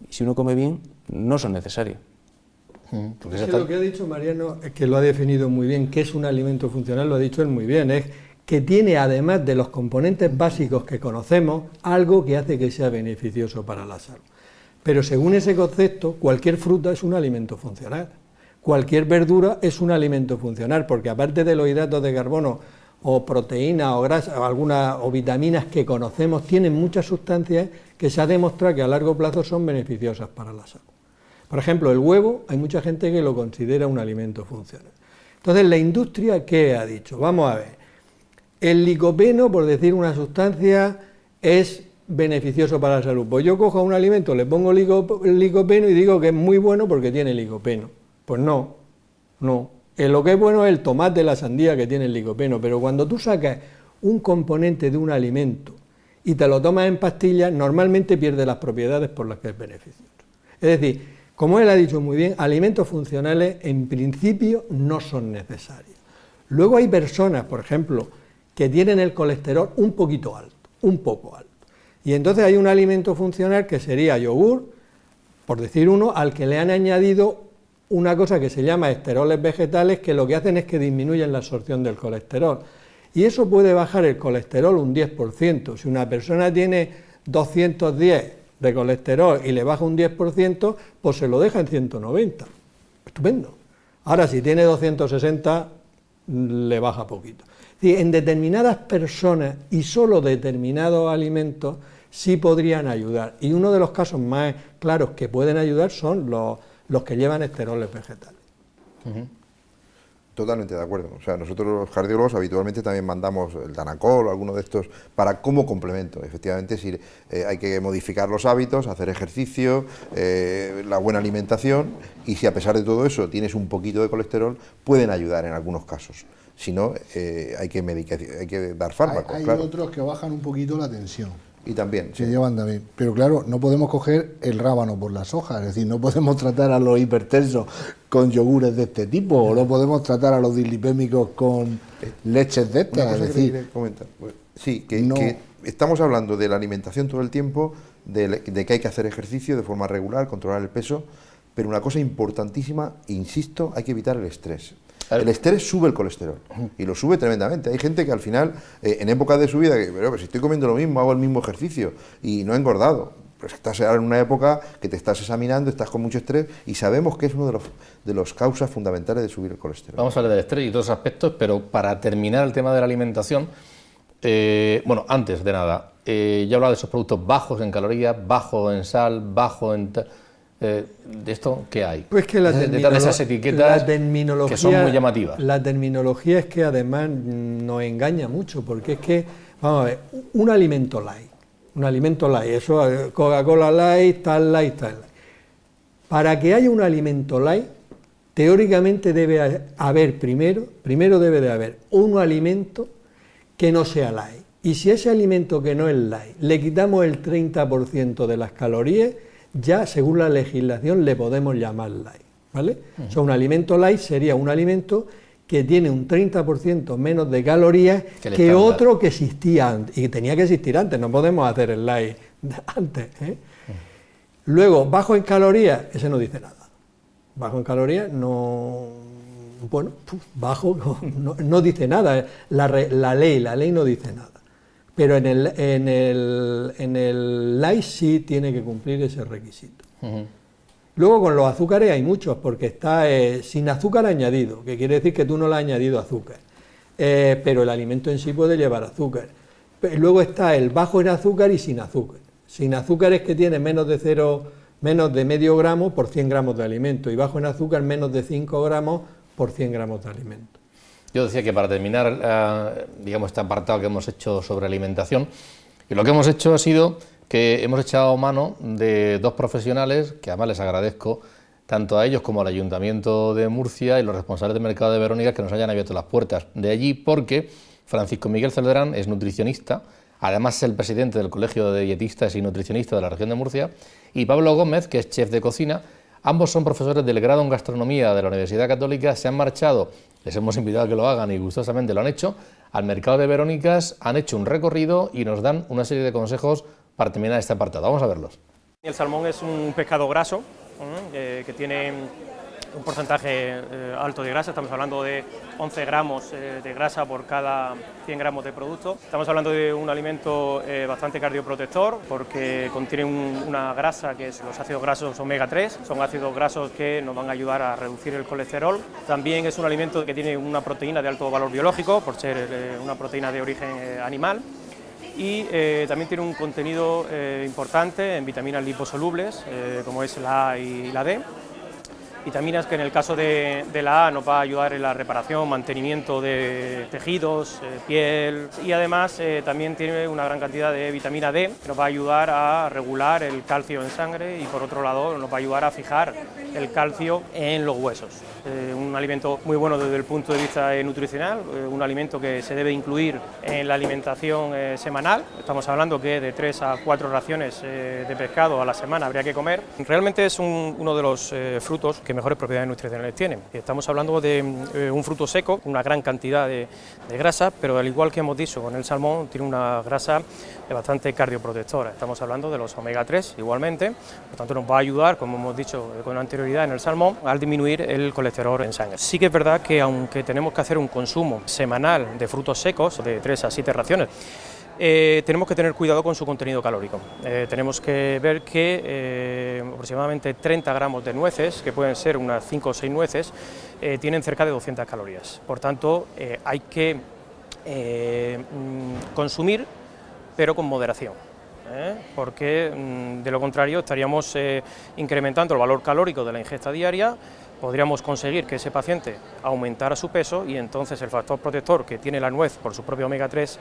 y si uno come bien no son necesarios. Es que lo que ha dicho Mariano es que lo ha definido muy bien, que es un alimento funcional, lo ha dicho él muy bien, es que tiene, además de los componentes básicos que conocemos, algo que hace que sea beneficioso para la salud. Pero según ese concepto, cualquier fruta es un alimento funcional, cualquier verdura es un alimento funcional, porque aparte de los hidratos de carbono o proteínas o grasas o vitaminas que conocemos, tienen muchas sustancias que se ha demostrado que a largo plazo son beneficiosas para la salud. Por ejemplo, el huevo, hay mucha gente que lo considera un alimento funcional. Entonces, la industria, ¿qué ha dicho? Vamos a ver, el licopeno, por decir una sustancia, es beneficioso para la salud. Pues yo cojo un alimento, le pongo licopeno y digo que es muy bueno porque tiene licopeno. Pues no. Lo que es bueno es el tomate, la sandía que tiene el licopeno, pero cuando tú sacas un componente de un alimento y te lo tomas en pastillas, normalmente pierde las propiedades por las que es beneficioso. Es decir, como él ha dicho muy bien, alimentos funcionales en principio no son necesarios. Luego hay personas, por ejemplo, que tienen el colesterol un poquito alto, un poco alto. Y entonces hay un alimento funcional que sería yogur, por decir uno, al que le han añadido una cosa que se llama esteroles vegetales, que lo que hacen es que disminuyen la absorción del colesterol. Y eso puede bajar el colesterol un 10%. Si una persona tiene 210 de colesterol y le baja un 10%, pues se lo deja en 190. Estupendo. Ahora, si tiene 260, le baja poquito. Es decir, en determinadas personas y solo determinados alimentos sí podrían ayudar. Y uno de los casos más claros que pueden ayudar son los que llevan esteroles vegetales. Totalmente de acuerdo. O sea, nosotros los cardiólogos habitualmente también mandamos el Danacol o alguno de estos para como complemento. Efectivamente, si hay que modificar los hábitos, hacer ejercicio, la buena alimentación, y si a pesar de todo eso tienes un poquito de colesterol, pueden ayudar en algunos casos. Si no, hay que dar fármacos. Hay otros que bajan un poquito la tensión. Y también. Se llevan también. Pero claro, no podemos coger el rábano por las hojas, es decir, no podemos tratar a los hipertensos con yogures de este tipo, o no podemos tratar a los dislipémicos con leches de estas. Es decir, comentar. Sí, que estamos hablando de la alimentación todo el tiempo, de que hay que hacer ejercicio de forma regular, controlar el peso, pero una cosa importantísima, insisto, hay que evitar el estrés. El estrés sube el colesterol y lo sube tremendamente. Hay gente que al final, en épocas de su vida, pero si estoy comiendo lo mismo, hago el mismo ejercicio y no he engordado. Pues estás ahora en una época que te estás examinando, estás con mucho estrés y sabemos que es uno de los causas fundamentales de subir el colesterol. Vamos a hablar del estrés y todos esos aspectos, pero para terminar el tema de la alimentación, bueno, antes de nada, ya he hablado de esos productos bajos en calorías, bajos en sal, bajos en... ¿De esto qué hay? Pues que detrás de esas etiquetas que son muy llamativas. La terminología es que además nos engaña mucho, porque es que, vamos a ver, un alimento light, eso, Coca-Cola light, tal light. Para que haya un alimento light, teóricamente debe haber primero debe de haber un alimento que no sea light. Y si ese alimento que no es light le quitamos el 30% de las calorías, ya según la legislación le podemos llamar light, ¿vale? O sea, un alimento light sería un alimento que tiene un 30% menos de calorías que otro que existía antes, y tenía que existir antes, no podemos hacer el light antes, ¿eh? Luego, bajo en calorías, ese no dice nada. Bajo en calorías no... Bueno, bajo no dice nada, la ley no dice nada. Pero en el light sí tiene que cumplir ese requisito. Luego con los azúcares hay muchos, porque está sin azúcar añadido, que quiere decir que tú no le has añadido azúcar, pero el alimento en sí puede llevar azúcar. Luego está el bajo en azúcar y sin azúcar. Sin azúcar es que tiene menos de medio gramo por 100 gramos de alimento, y bajo en azúcar menos de 5 gramos por 100 gramos de alimento. Yo decía que para terminar, digamos, este apartado que hemos hecho sobre alimentación, y lo que hemos hecho ha sido que hemos echado mano de dos profesionales, que además les agradezco tanto a ellos como al Ayuntamiento de Murcia y los responsables del mercado de Verónica, que nos hayan abierto las puertas de allí, porque Francisco Miguel Celdrán es nutricionista, además es el presidente del Colegio de Dietistas y Nutricionistas de la región de Murcia, y Pablo Gómez, que es chef de cocina. Ambos son profesores del grado en gastronomía de la Universidad Católica, se han marchado, les hemos invitado a que lo hagan y gustosamente lo han hecho, al mercado de Verónicas, han hecho un recorrido y nos dan una serie de consejos para terminar este apartado. Vamos a verlos. El salmón es un pescado graso que tiene un porcentaje alto de grasa, estamos hablando de 11 gramos de grasa por cada 100 gramos de producto. Estamos hablando de un alimento bastante cardioprotector porque contiene una grasa que es los ácidos grasos omega 3, son ácidos grasos que nos van a ayudar a reducir el colesterol. También es un alimento que tiene una proteína de alto valor biológico por ser una proteína de origen animal. Y también tiene un contenido importante en vitaminas liposolubles, como es la A y la D. Vitaminas que en el caso de la A nos va a ayudar en la reparación, mantenimiento de tejidos, piel, y además también tiene una gran cantidad de vitamina D que nos va a ayudar a regular el calcio en sangre y por otro lado nos va a ayudar a fijar el calcio en los huesos. Un alimento muy bueno desde el punto de vista nutricional, un alimento que se debe incluir en la alimentación semanal. Estamos hablando que de 3 a 4 raciones de pescado a la semana habría que comer. Realmente es uno de los frutos que mejores propiedades nutricionales tienen. Estamos hablando de un fruto seco, una gran cantidad de grasa, pero al igual que hemos dicho con el salmón, tiene una grasa bastante cardioprotectora. Estamos hablando de los omega 3 igualmente, por tanto nos va a ayudar, como hemos dicho con anterioridad en el salmón, al disminuir el colesterol en sangre. Sí que es verdad que aunque tenemos que hacer un consumo semanal de frutos secos, de 3 a 7 raciones, tenemos que tener cuidado con su contenido calórico. Tenemos que ver que aproximadamente 30 gramos de nueces, que pueden ser unas 5 o 6 nueces, tienen cerca de 200 calorías. Por tanto, hay que consumir, pero con moderación, porque de lo contrario estaríamos incrementando el valor calórico de la ingesta diaria. Podríamos conseguir que ese paciente aumentara su peso y entonces el factor protector que tiene la nuez por su propio omega 3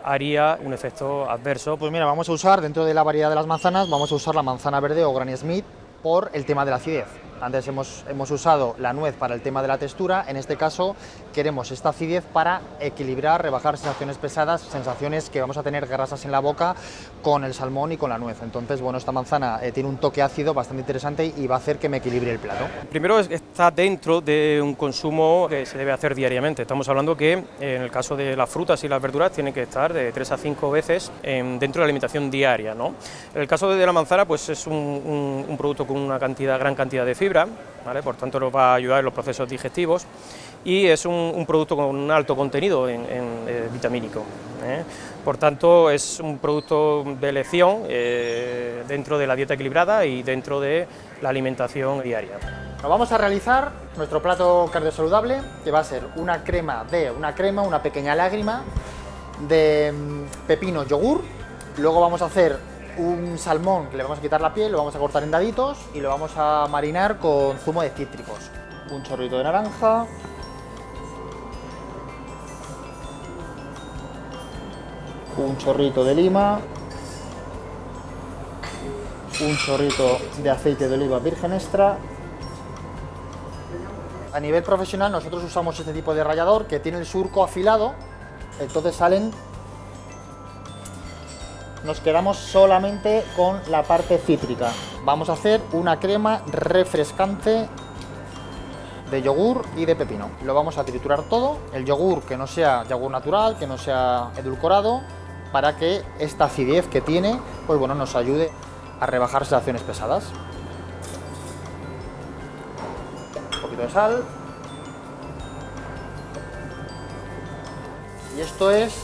haría un efecto adverso. Pues mira, vamos a usar, dentro de la variedad de las manzanas, vamos a usar la manzana verde o Granny Smith por el tema de la acidez. Antes hemos usado la nuez para el tema de la textura, en este caso queremos esta acidez para equilibrar, rebajar sensaciones pesadas, sensaciones que vamos a tener grasas en la boca con el salmón y con la nuez. Entonces, bueno, esta manzana tiene un toque ácido bastante interesante y va a hacer que me equilibre el plato. Primero está dentro de un consumo que se debe hacer diariamente. Estamos hablando que en el caso de las frutas y las verduras tienen que estar de 3 a 5 veces dentro de la alimentación diaria, ¿no? En el caso de la manzana, pues es un producto con una gran cantidad de fibra, ¿vale? Por tanto nos va a ayudar en los procesos digestivos y es un producto con un alto contenido en vitamínico, Por tanto es un producto de elección dentro de la dieta equilibrada y dentro de la alimentación diaria. Nos vamos a realizar nuestro plato cardiosaludable, que va a ser una pequeña lágrima de pepino yogur. Luego vamos a hacer un salmón que le vamos a quitar la piel, lo vamos a cortar en daditos y lo vamos a marinar con zumo de cítricos. Un chorrito de naranja. Un chorrito de lima. Un chorrito de aceite de oliva virgen extra. A nivel profesional nosotros usamos este tipo de rallador que tiene el surco afilado, entonces salen... Nos quedamos solamente con la parte cítrica. Vamos a hacer una crema refrescante de yogur y de pepino. Lo vamos a triturar todo, el yogur que no sea yogur natural, que no sea edulcorado, para que esta acidez que tiene, pues bueno, nos ayude a rebajar sensaciones pesadas. Un poquito de sal. Y esto es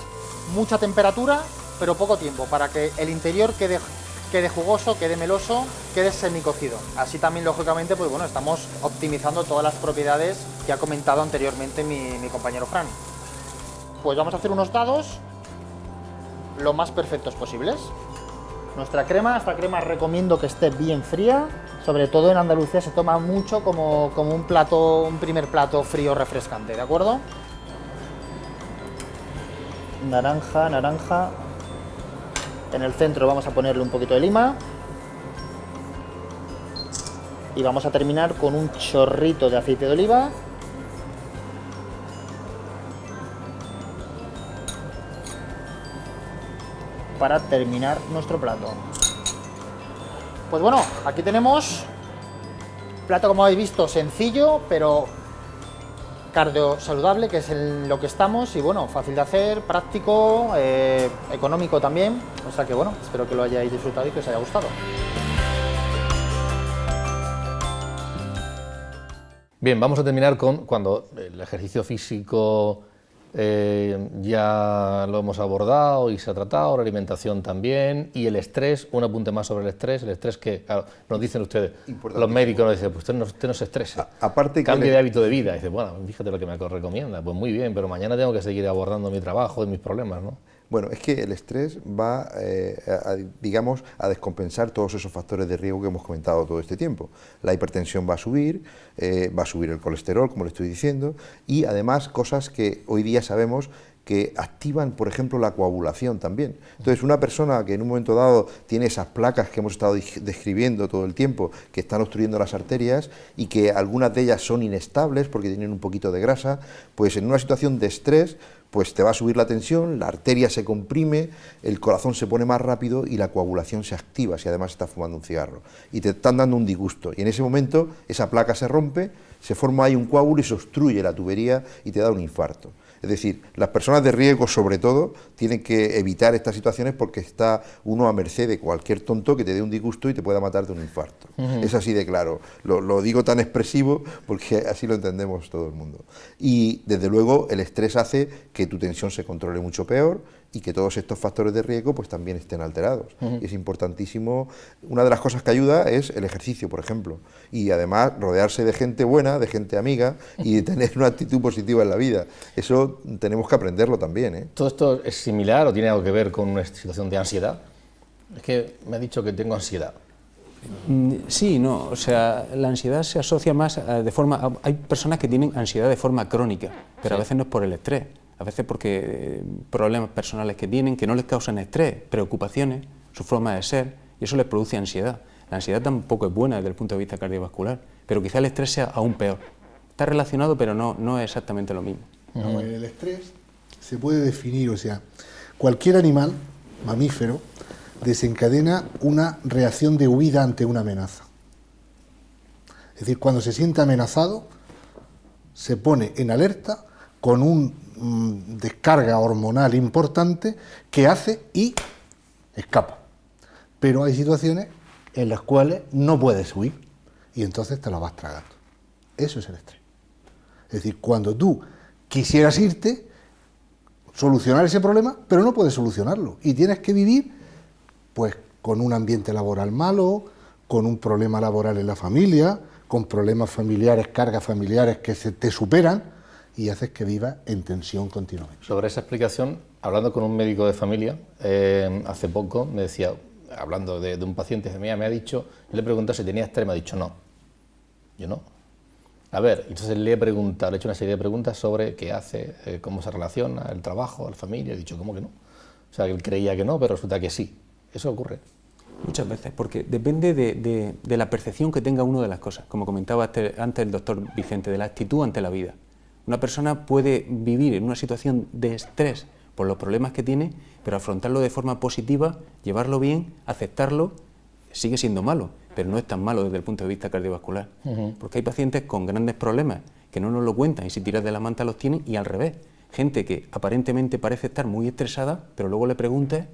mucha temperatura, pero poco tiempo, para que el interior quede jugoso, quede meloso, quede semicocido. Así también, lógicamente, pues bueno, estamos optimizando todas las propiedades que ha comentado anteriormente mi compañero Fran. Pues vamos a hacer unos dados lo más perfectos posibles. Esta crema recomiendo que esté bien fría, sobre todo en Andalucía se toma mucho como un primer plato frío refrescante, ¿de acuerdo? Naranja. En el centro vamos a ponerle un poquito de lima. Y vamos a terminar con un chorrito de aceite de oliva. Para terminar nuestro plato. Pues bueno, aquí tenemos plato, como habéis visto, sencillo, pero cardio saludable, que es en lo que estamos, y bueno, fácil de hacer, práctico, económico también, o sea que bueno, espero que lo hayáis disfrutado y que os haya gustado. Bien, vamos a terminar con cuando el ejercicio físico ya lo hemos abordado y se ha tratado, la alimentación también, y el estrés, un apunte más sobre el estrés que, claro, nos dicen ustedes, los médicos nos dicen, pues usted no se estrese, aparte cambie de hábito de vida, y dice, bueno, fíjate lo que me recomienda, pues muy bien, pero mañana tengo que seguir abordando mi trabajo y mis problemas, ¿no? Bueno, es que el estrés va, digamos, a descompensar todos esos factores de riesgo que hemos comentado todo este tiempo. La hipertensión va a subir el colesterol, como le estoy diciendo, y además cosas que hoy día sabemos que activan, por ejemplo, la coagulación también. Entonces, una persona que en un momento dado tiene esas placas que hemos estado describiendo todo el tiempo, que están obstruyendo las arterias y que algunas de ellas son inestables porque tienen un poquito de grasa, pues en una situación de estrés, pues te va a subir la tensión, la arteria se comprime, el corazón se pone más rápido y la coagulación se activa si además estás fumando un cigarro. Y te están dando un disgusto. Y en ese momento esa placa se rompe, se forma ahí un coágulo y se obstruye la tubería y te da un infarto. Es decir, las personas de riesgo, sobre todo, tienen que evitar estas situaciones porque está uno a merced de cualquier tonto que te dé un disgusto y te pueda matar de un infarto. Es así de claro. Lo digo tan expresivo porque así lo entendemos todo el mundo. Y, desde luego, el estrés hace que tu tensión se controle mucho peor y que todos estos factores de riesgo pues también estén alterados. Y es importantísimo. Una de las cosas que ayuda es el ejercicio, por ejemplo. Y, además, rodearse de gente buena, de gente amiga y de tener una actitud positiva en la vida. Eso tenemos que aprenderlo también, ¿eh? ¿Todo esto es similar o tiene algo que ver con una situación de ansiedad? Es que me ha dicho que tengo ansiedad. Sí, no, o sea, la ansiedad se asocia más de forma... Hay personas que tienen ansiedad de forma crónica, pero a veces no es por el estrés, a veces porque problemas personales que tienen, que no les causan estrés, preocupaciones, su forma de ser, y eso les produce ansiedad. La ansiedad tampoco es buena desde el punto de vista cardiovascular, pero quizá el estrés sea aún peor. Está relacionado, pero no es exactamente lo mismo. No, el estrés se puede definir, o sea, cualquier animal, mamífero, desencadena una reacción de huida ante una amenaza. Es decir, cuando se siente amenazado, se pone en alerta con una descarga hormonal importante que hace y escapa. Pero hay situaciones en las cuales no puedes huir y entonces te lo vas tragando. Eso es el estrés. Es decir, cuando tú quisieras irte, solucionar ese problema, pero no puedes solucionarlo y tienes que vivir pues con un ambiente laboral malo, con un problema laboral en la familia, con problemas familiares, cargas familiares que se te superan y haces que vivas en tensión continuamente. Sobre esa explicación, hablando con un médico de familia, hace poco me decía, hablando de un paciente que me ha dicho, yo le he preguntado si tenía estrés, me ha dicho no. Yo no. A ver, entonces le he preguntado, le he hecho una serie de preguntas sobre qué hace, cómo se relaciona, el trabajo, la familia, he dicho, ¿cómo que no? O sea, que él creía que no, pero resulta que sí. Eso ocurre. Muchas veces, porque depende de la percepción que tenga uno de las cosas, como comentaba antes el doctor Vicente, de la actitud ante la vida. Una persona puede vivir en una situación de estrés por los problemas que tiene, pero afrontarlo de forma positiva, llevarlo bien, aceptarlo, sigue siendo malo, pero no es tan malo desde el punto de vista cardiovascular. Porque hay pacientes con grandes problemas que no nos lo cuentan y si tiras de la manta los tienen, y al revés. Gente que aparentemente parece estar muy estresada, pero luego le preguntes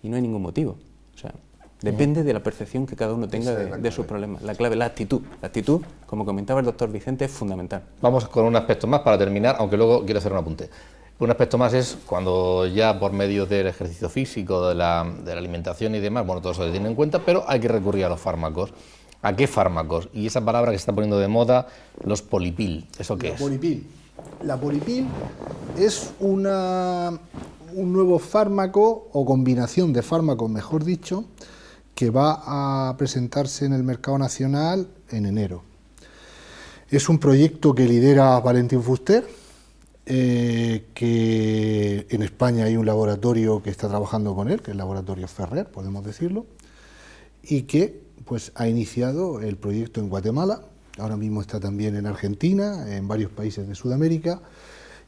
y no hay ningún motivo. O sea, depende de la percepción que cada uno tenga de sus problemas. La clave, la actitud. La actitud, como comentaba el doctor Vicente, es fundamental. Vamos con un aspecto más para terminar, aunque luego quiero hacer un apunte. Un aspecto más es cuando ya por medio del ejercicio físico, de la alimentación y demás, bueno, todo eso se tiene en cuenta, pero hay que recurrir a los fármacos. ¿A qué fármacos? Y esa palabra que se está poniendo de moda, los polipil. ¿Eso qué es? La polipil es un nuevo fármaco o combinación de fármacos, mejor dicho, que va a presentarse en el mercado nacional en enero. Es un proyecto que lidera Valentín Fuster, que en España hay un laboratorio que está trabajando con él, que es el laboratorio Ferrer, podemos decirlo, y que pues ha iniciado el proyecto en Guatemala, ahora mismo está también en Argentina, en varios países de Sudamérica,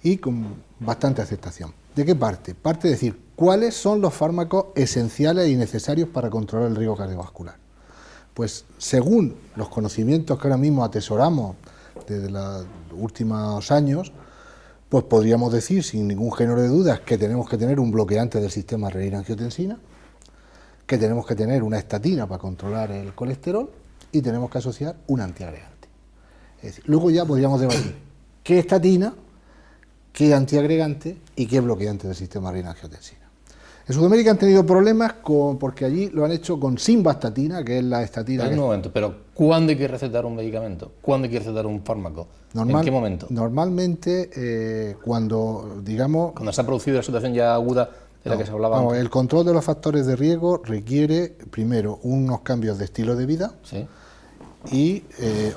y con bastante aceptación. ¿De qué parte? Parte de decir, ¿cuáles son los fármacos esenciales y necesarios para controlar el riesgo cardiovascular? Pues según los conocimientos que ahora mismo atesoramos desde los últimos años, pues podríamos decir sin ningún género de dudas que tenemos que tener un bloqueante del sistema renina-angiotensina, que tenemos que tener una estatina para controlar el colesterol y tenemos que asociar un antiagregante. Es decir, luego ya podríamos debatir qué estatina, qué antiagregante y qué bloqueante del sistema renina-angiotensina. En Sudamérica han tenido problemas porque allí lo han hecho con simvastatina, que es la estatina... En un momento, pero ¿cuándo hay que recetar un medicamento? ¿Cuándo hay que recetar un fármaco? ¿En qué momento? Normalmente cuando, digamos... Cuando se ha producido la situación ya aguda de la que se hablaba antes. El control de los factores de riesgo requiere, primero, unos cambios de estilo de vida, ¿sí? Y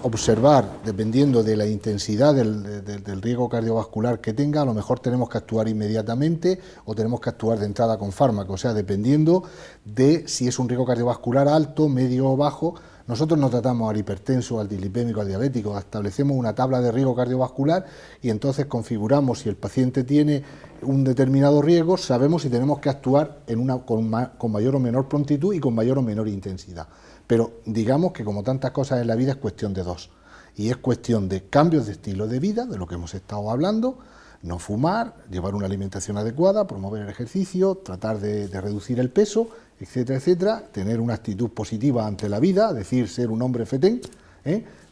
observar, dependiendo de la intensidad del riesgo cardiovascular que tenga, a lo mejor tenemos que actuar inmediatamente o tenemos que actuar de entrada con fármaco, o sea, dependiendo de si es un riesgo cardiovascular alto, medio o bajo. Nosotros no tratamos al hipertenso, al dislipémico, al diabético, establecemos una tabla de riesgo cardiovascular y entonces configuramos si el paciente tiene un determinado riesgo, sabemos si tenemos que actuar con mayor o menor prontitud y con mayor o menor intensidad. Pero digamos que como tantas cosas en la vida es cuestión de dos, y es cuestión de cambios de estilo de vida, de lo que hemos estado hablando, no fumar, llevar una alimentación adecuada, promover el ejercicio, tratar de reducir el peso, etcétera, etcétera, tener una actitud positiva ante la vida, es decir, ser un hombre fetén,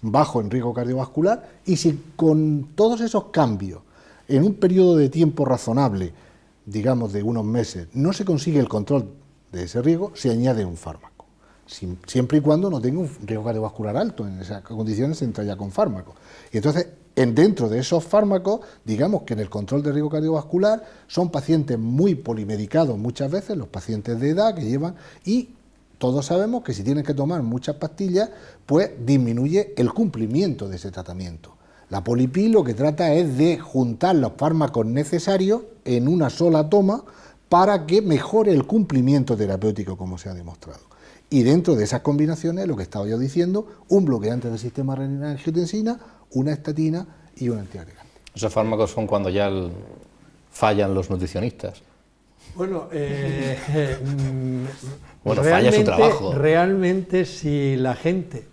bajo en riesgo cardiovascular, y si con todos esos cambios, en un periodo de tiempo razonable, digamos de unos meses, no se consigue el control de ese riesgo, se añade un fármaco. Siempre y cuando no tenga un riesgo cardiovascular alto, en esas condiciones se entra ya con fármacos. Y entonces, dentro de esos fármacos, digamos que en el control de riesgo cardiovascular son pacientes muy polimedicados muchas veces, los pacientes de edad que llevan, y todos sabemos que si tienen que tomar muchas pastillas, pues disminuye el cumplimiento de ese tratamiento. La polipil lo que trata es de juntar los fármacos necesarios en una sola toma para que mejore el cumplimiento terapéutico, como se ha demostrado. Y dentro de esas combinaciones, lo que estaba yo diciendo, un bloqueante del sistema renina-angiotensina, una estatina y un antiagregante. Esos fármacos son cuando ya fallan los nutricionistas. Bueno, falla su trabajo. Realmente, si la gente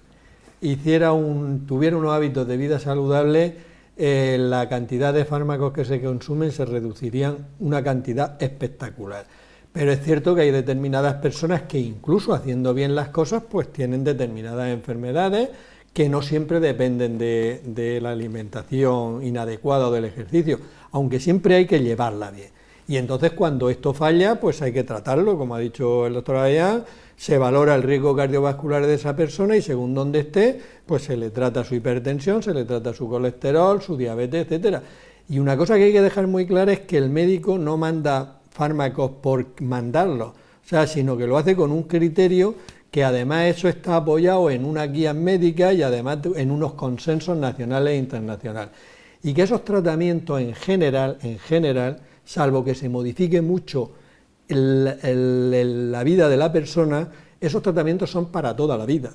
tuviera unos hábitos de vida saludables, la cantidad de fármacos que se consumen se reducirían una cantidad espectacular. Pero es cierto que hay determinadas personas que incluso haciendo bien las cosas, pues tienen determinadas enfermedades que no siempre dependen de la alimentación inadecuada o del ejercicio, aunque siempre hay que llevarla bien. Y entonces cuando esto falla, pues hay que tratarlo, como ha dicho el doctor Avellán, se valora el riesgo cardiovascular de esa persona y según donde esté, pues se le trata su hipertensión, se le trata su colesterol, su diabetes, etcétera. Y una cosa que hay que dejar muy clara es que el médico no manda fármacos por mandarlos. O o sea, sino que lo hace con un criterio que además eso está apoyado en unas guías médicas y además en unos consensos nacionales e internacionales. Y que esos tratamientos en general, salvo que se modifique mucho la vida de la persona, esos tratamientos son para toda la vida.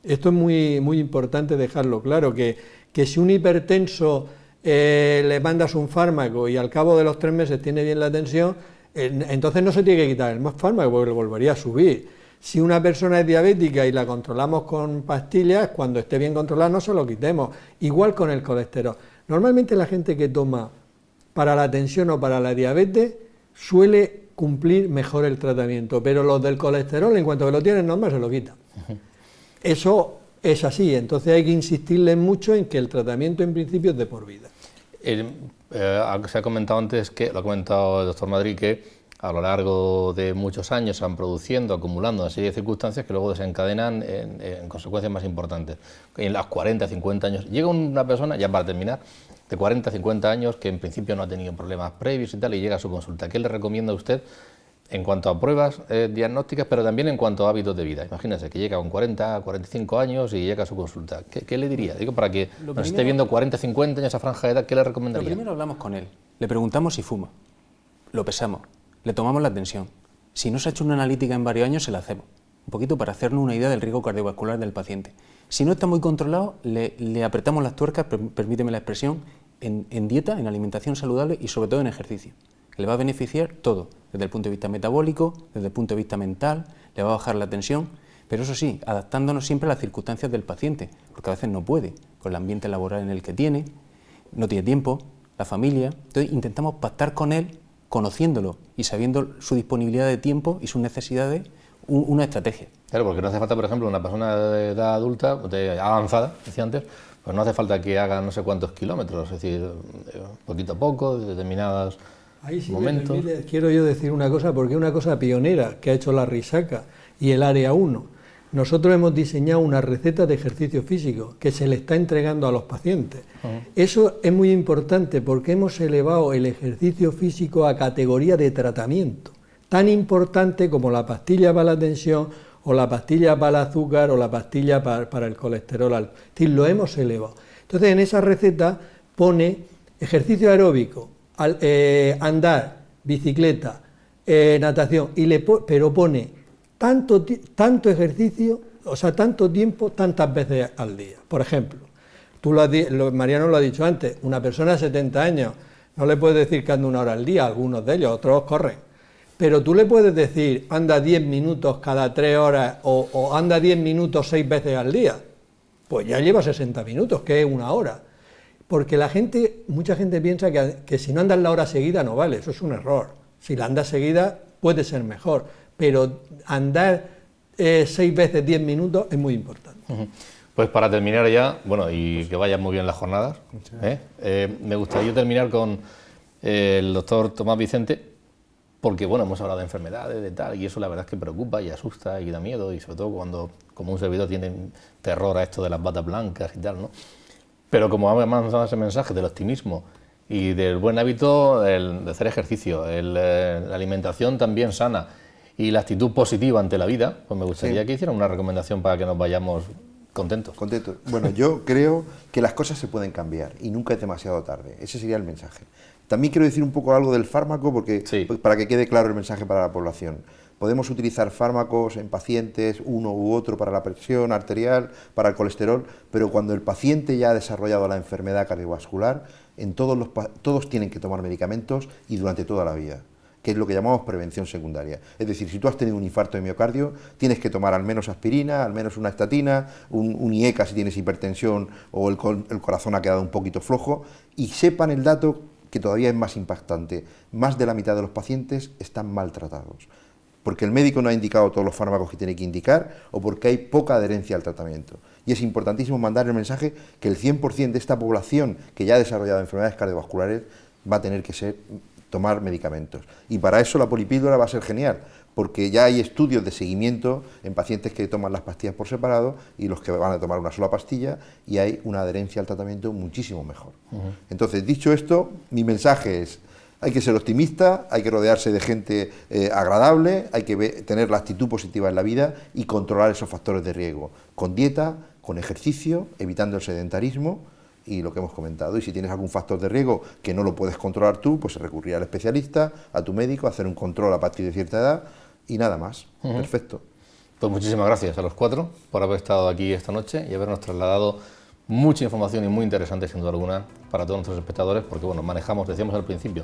Esto es muy importante dejarlo claro, que si un hipertenso le mandas un fármaco y al cabo de los 3 meses tiene bien la tensión, entonces no se tiene que quitar el fármaco porque le volvería a subir. Si una persona es diabética y la controlamos con pastillas, cuando esté bien controlada no se lo quitemos. Igual con el colesterol. Normalmente la gente que toma para la tensión o para la diabetes suele cumplir mejor el tratamiento, pero los del colesterol, en cuanto que lo tienen normal, se lo quitan. Eso es así, entonces hay que insistirles mucho en que el tratamiento en principio es de por vida. Se ha comentado antes, que lo ha comentado el doctor Madrid, que a lo largo de muchos años se van produciendo, acumulando una serie de circunstancias que luego desencadenan en consecuencias más importantes. En los 40, 50 años, llega una persona, ya para terminar, de 40, 50 años, que en principio no ha tenido problemas previos y tal, y llega a su consulta. ¿Qué le recomienda a usted en cuanto a pruebas diagnósticas, pero también en cuanto a hábitos de vida? Imagínese que llega con 40, 45 años y llega a su consulta. ¿Qué le diría? Digo, para que nos esté viendo 40, 50 años, esa franja de edad, ¿qué le recomendaría? Lo primero hablamos con él, le preguntamos si fuma, lo pesamos, le tomamos la tensión. Si no se ha hecho una analítica en varios años, se la hacemos, un poquito para hacernos una idea del riesgo cardiovascular del paciente. Si no está muy controlado, le apretamos las tuercas, permíteme la expresión, en dieta, en alimentación saludable y sobre todo en ejercicio. Le va a beneficiar todo, desde el punto de vista metabólico, desde el punto de vista mental, le va a bajar la tensión, pero eso sí, adaptándonos siempre a las circunstancias del paciente, porque a veces no puede, con el ambiente laboral en el que tiene, no tiene tiempo, la familia. Entonces intentamos pactar con él, conociéndolo y sabiendo su disponibilidad de tiempo y sus necesidades, una estrategia. Claro, porque no hace falta, por ejemplo, una persona de edad adulta, avanzada, decía antes, pues no hace falta que haga no sé cuántos kilómetros, es decir, poquito a poco, de determinados Ahí sí momentos. Quiero yo decir una cosa, porque es una cosa pionera que ha hecho la Risaca y el Área 1. Nosotros hemos diseñado una receta de ejercicio físico que se le está entregando a los pacientes. Eso es muy importante porque hemos elevado el ejercicio físico a categoría de tratamiento, tan importante como la pastilla para la tensión o la pastilla para el azúcar o la pastilla para el colesterol alto. Es decir, lo hemos elevado. Entonces, en esa receta pone ejercicio aeróbico, andar, bicicleta, natación, pero pone tanto ejercicio, o sea, tanto tiempo, tantas veces al día. Por ejemplo, Mariano lo ha dicho antes, una persona de 70 años, no le puedes decir que anda 1 hora al día, algunos de ellos, otros corren, pero tú le puedes decir, anda 10 minutos cada 3 horas o anda 10 minutos 6 veces al día, pues ya lleva 60 minutos, que es 1 hora. Porque mucha gente piensa que si no andas la hora seguida no vale, eso es un error. Si la andas seguida puede ser mejor, pero andar 6 veces 10 minutos es muy importante. Pues para terminar ya, bueno, y que vayan muy bien las jornadas, me gustaría terminar con el doctor Tomás Vicente, porque bueno, hemos hablado de enfermedades, de tal, y eso la verdad es que preocupa y asusta y da miedo, y sobre todo cuando, como un servidor, tiene terror a esto de las batas blancas y tal, ¿no? Pero como hemos mandado ese mensaje del optimismo y del buen hábito de hacer ejercicio, la alimentación también sana y la actitud positiva ante la vida, pues me gustaría que hicieran una recomendación para que nos vayamos contentos. Contentos. Bueno, yo creo que las cosas se pueden cambiar y nunca es demasiado tarde. Ese sería el mensaje. También quiero decir un poco algo del fármaco, porque para que quede claro el mensaje para la población. Podemos utilizar fármacos en pacientes, uno u otro para la presión arterial, para el colesterol, pero cuando el paciente ya ha desarrollado la enfermedad cardiovascular, todos tienen que tomar medicamentos y durante toda la vida, que es lo que llamamos prevención secundaria. Es decir, si tú has tenido un infarto de miocardio, tienes que tomar al menos aspirina, al menos una estatina, un IECA si tienes hipertensión o el corazón ha quedado un poquito flojo, y sepan el dato que todavía es más impactante, más de la mitad de los pacientes están maltratados, porque el médico no ha indicado todos los fármacos que tiene que indicar o porque hay poca adherencia al tratamiento. Y es importantísimo mandar el mensaje que el 100% de esta población que ya ha desarrollado enfermedades cardiovasculares va a tener que tomar medicamentos. Y para eso la polipíldora va a ser genial, porque ya hay estudios de seguimiento en pacientes que toman las pastillas por separado y los que van a tomar una sola pastilla, y hay una adherencia al tratamiento muchísimo mejor. Entonces, dicho esto, mi mensaje es: Hay que ser optimista, hay que rodearse de gente agradable, hay que tener la actitud positiva en la vida y controlar esos factores de riesgo, con dieta, con ejercicio, evitando el sedentarismo y lo que hemos comentado. Y si tienes algún factor de riesgo que no lo puedes controlar tú, pues recurrir al especialista, a tu médico, hacer un control a partir de cierta edad y nada más. Perfecto. Pues muchísimas gracias a los 4 por haber estado aquí esta noche y habernos trasladado mucha información y muy interesante, sin duda alguna, para todos nuestros espectadores, porque bueno, manejamos, decíamos al principio,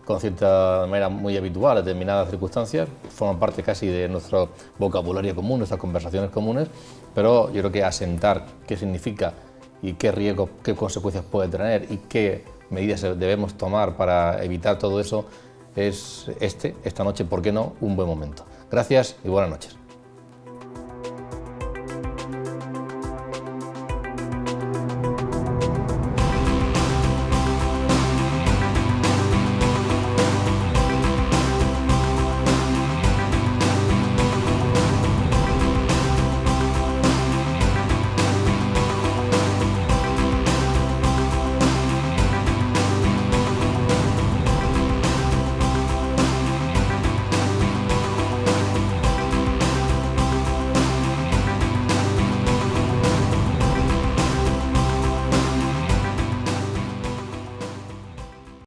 con cierta manera muy habitual determinadas circunstancias, forman parte casi de nuestro vocabulario común, nuestras conversaciones comunes, pero yo creo que asentar qué significa y qué riesgos, qué consecuencias puede tener y qué medidas debemos tomar para evitar todo eso es esta noche, ¿por qué no?, un buen momento. Gracias y buenas noches.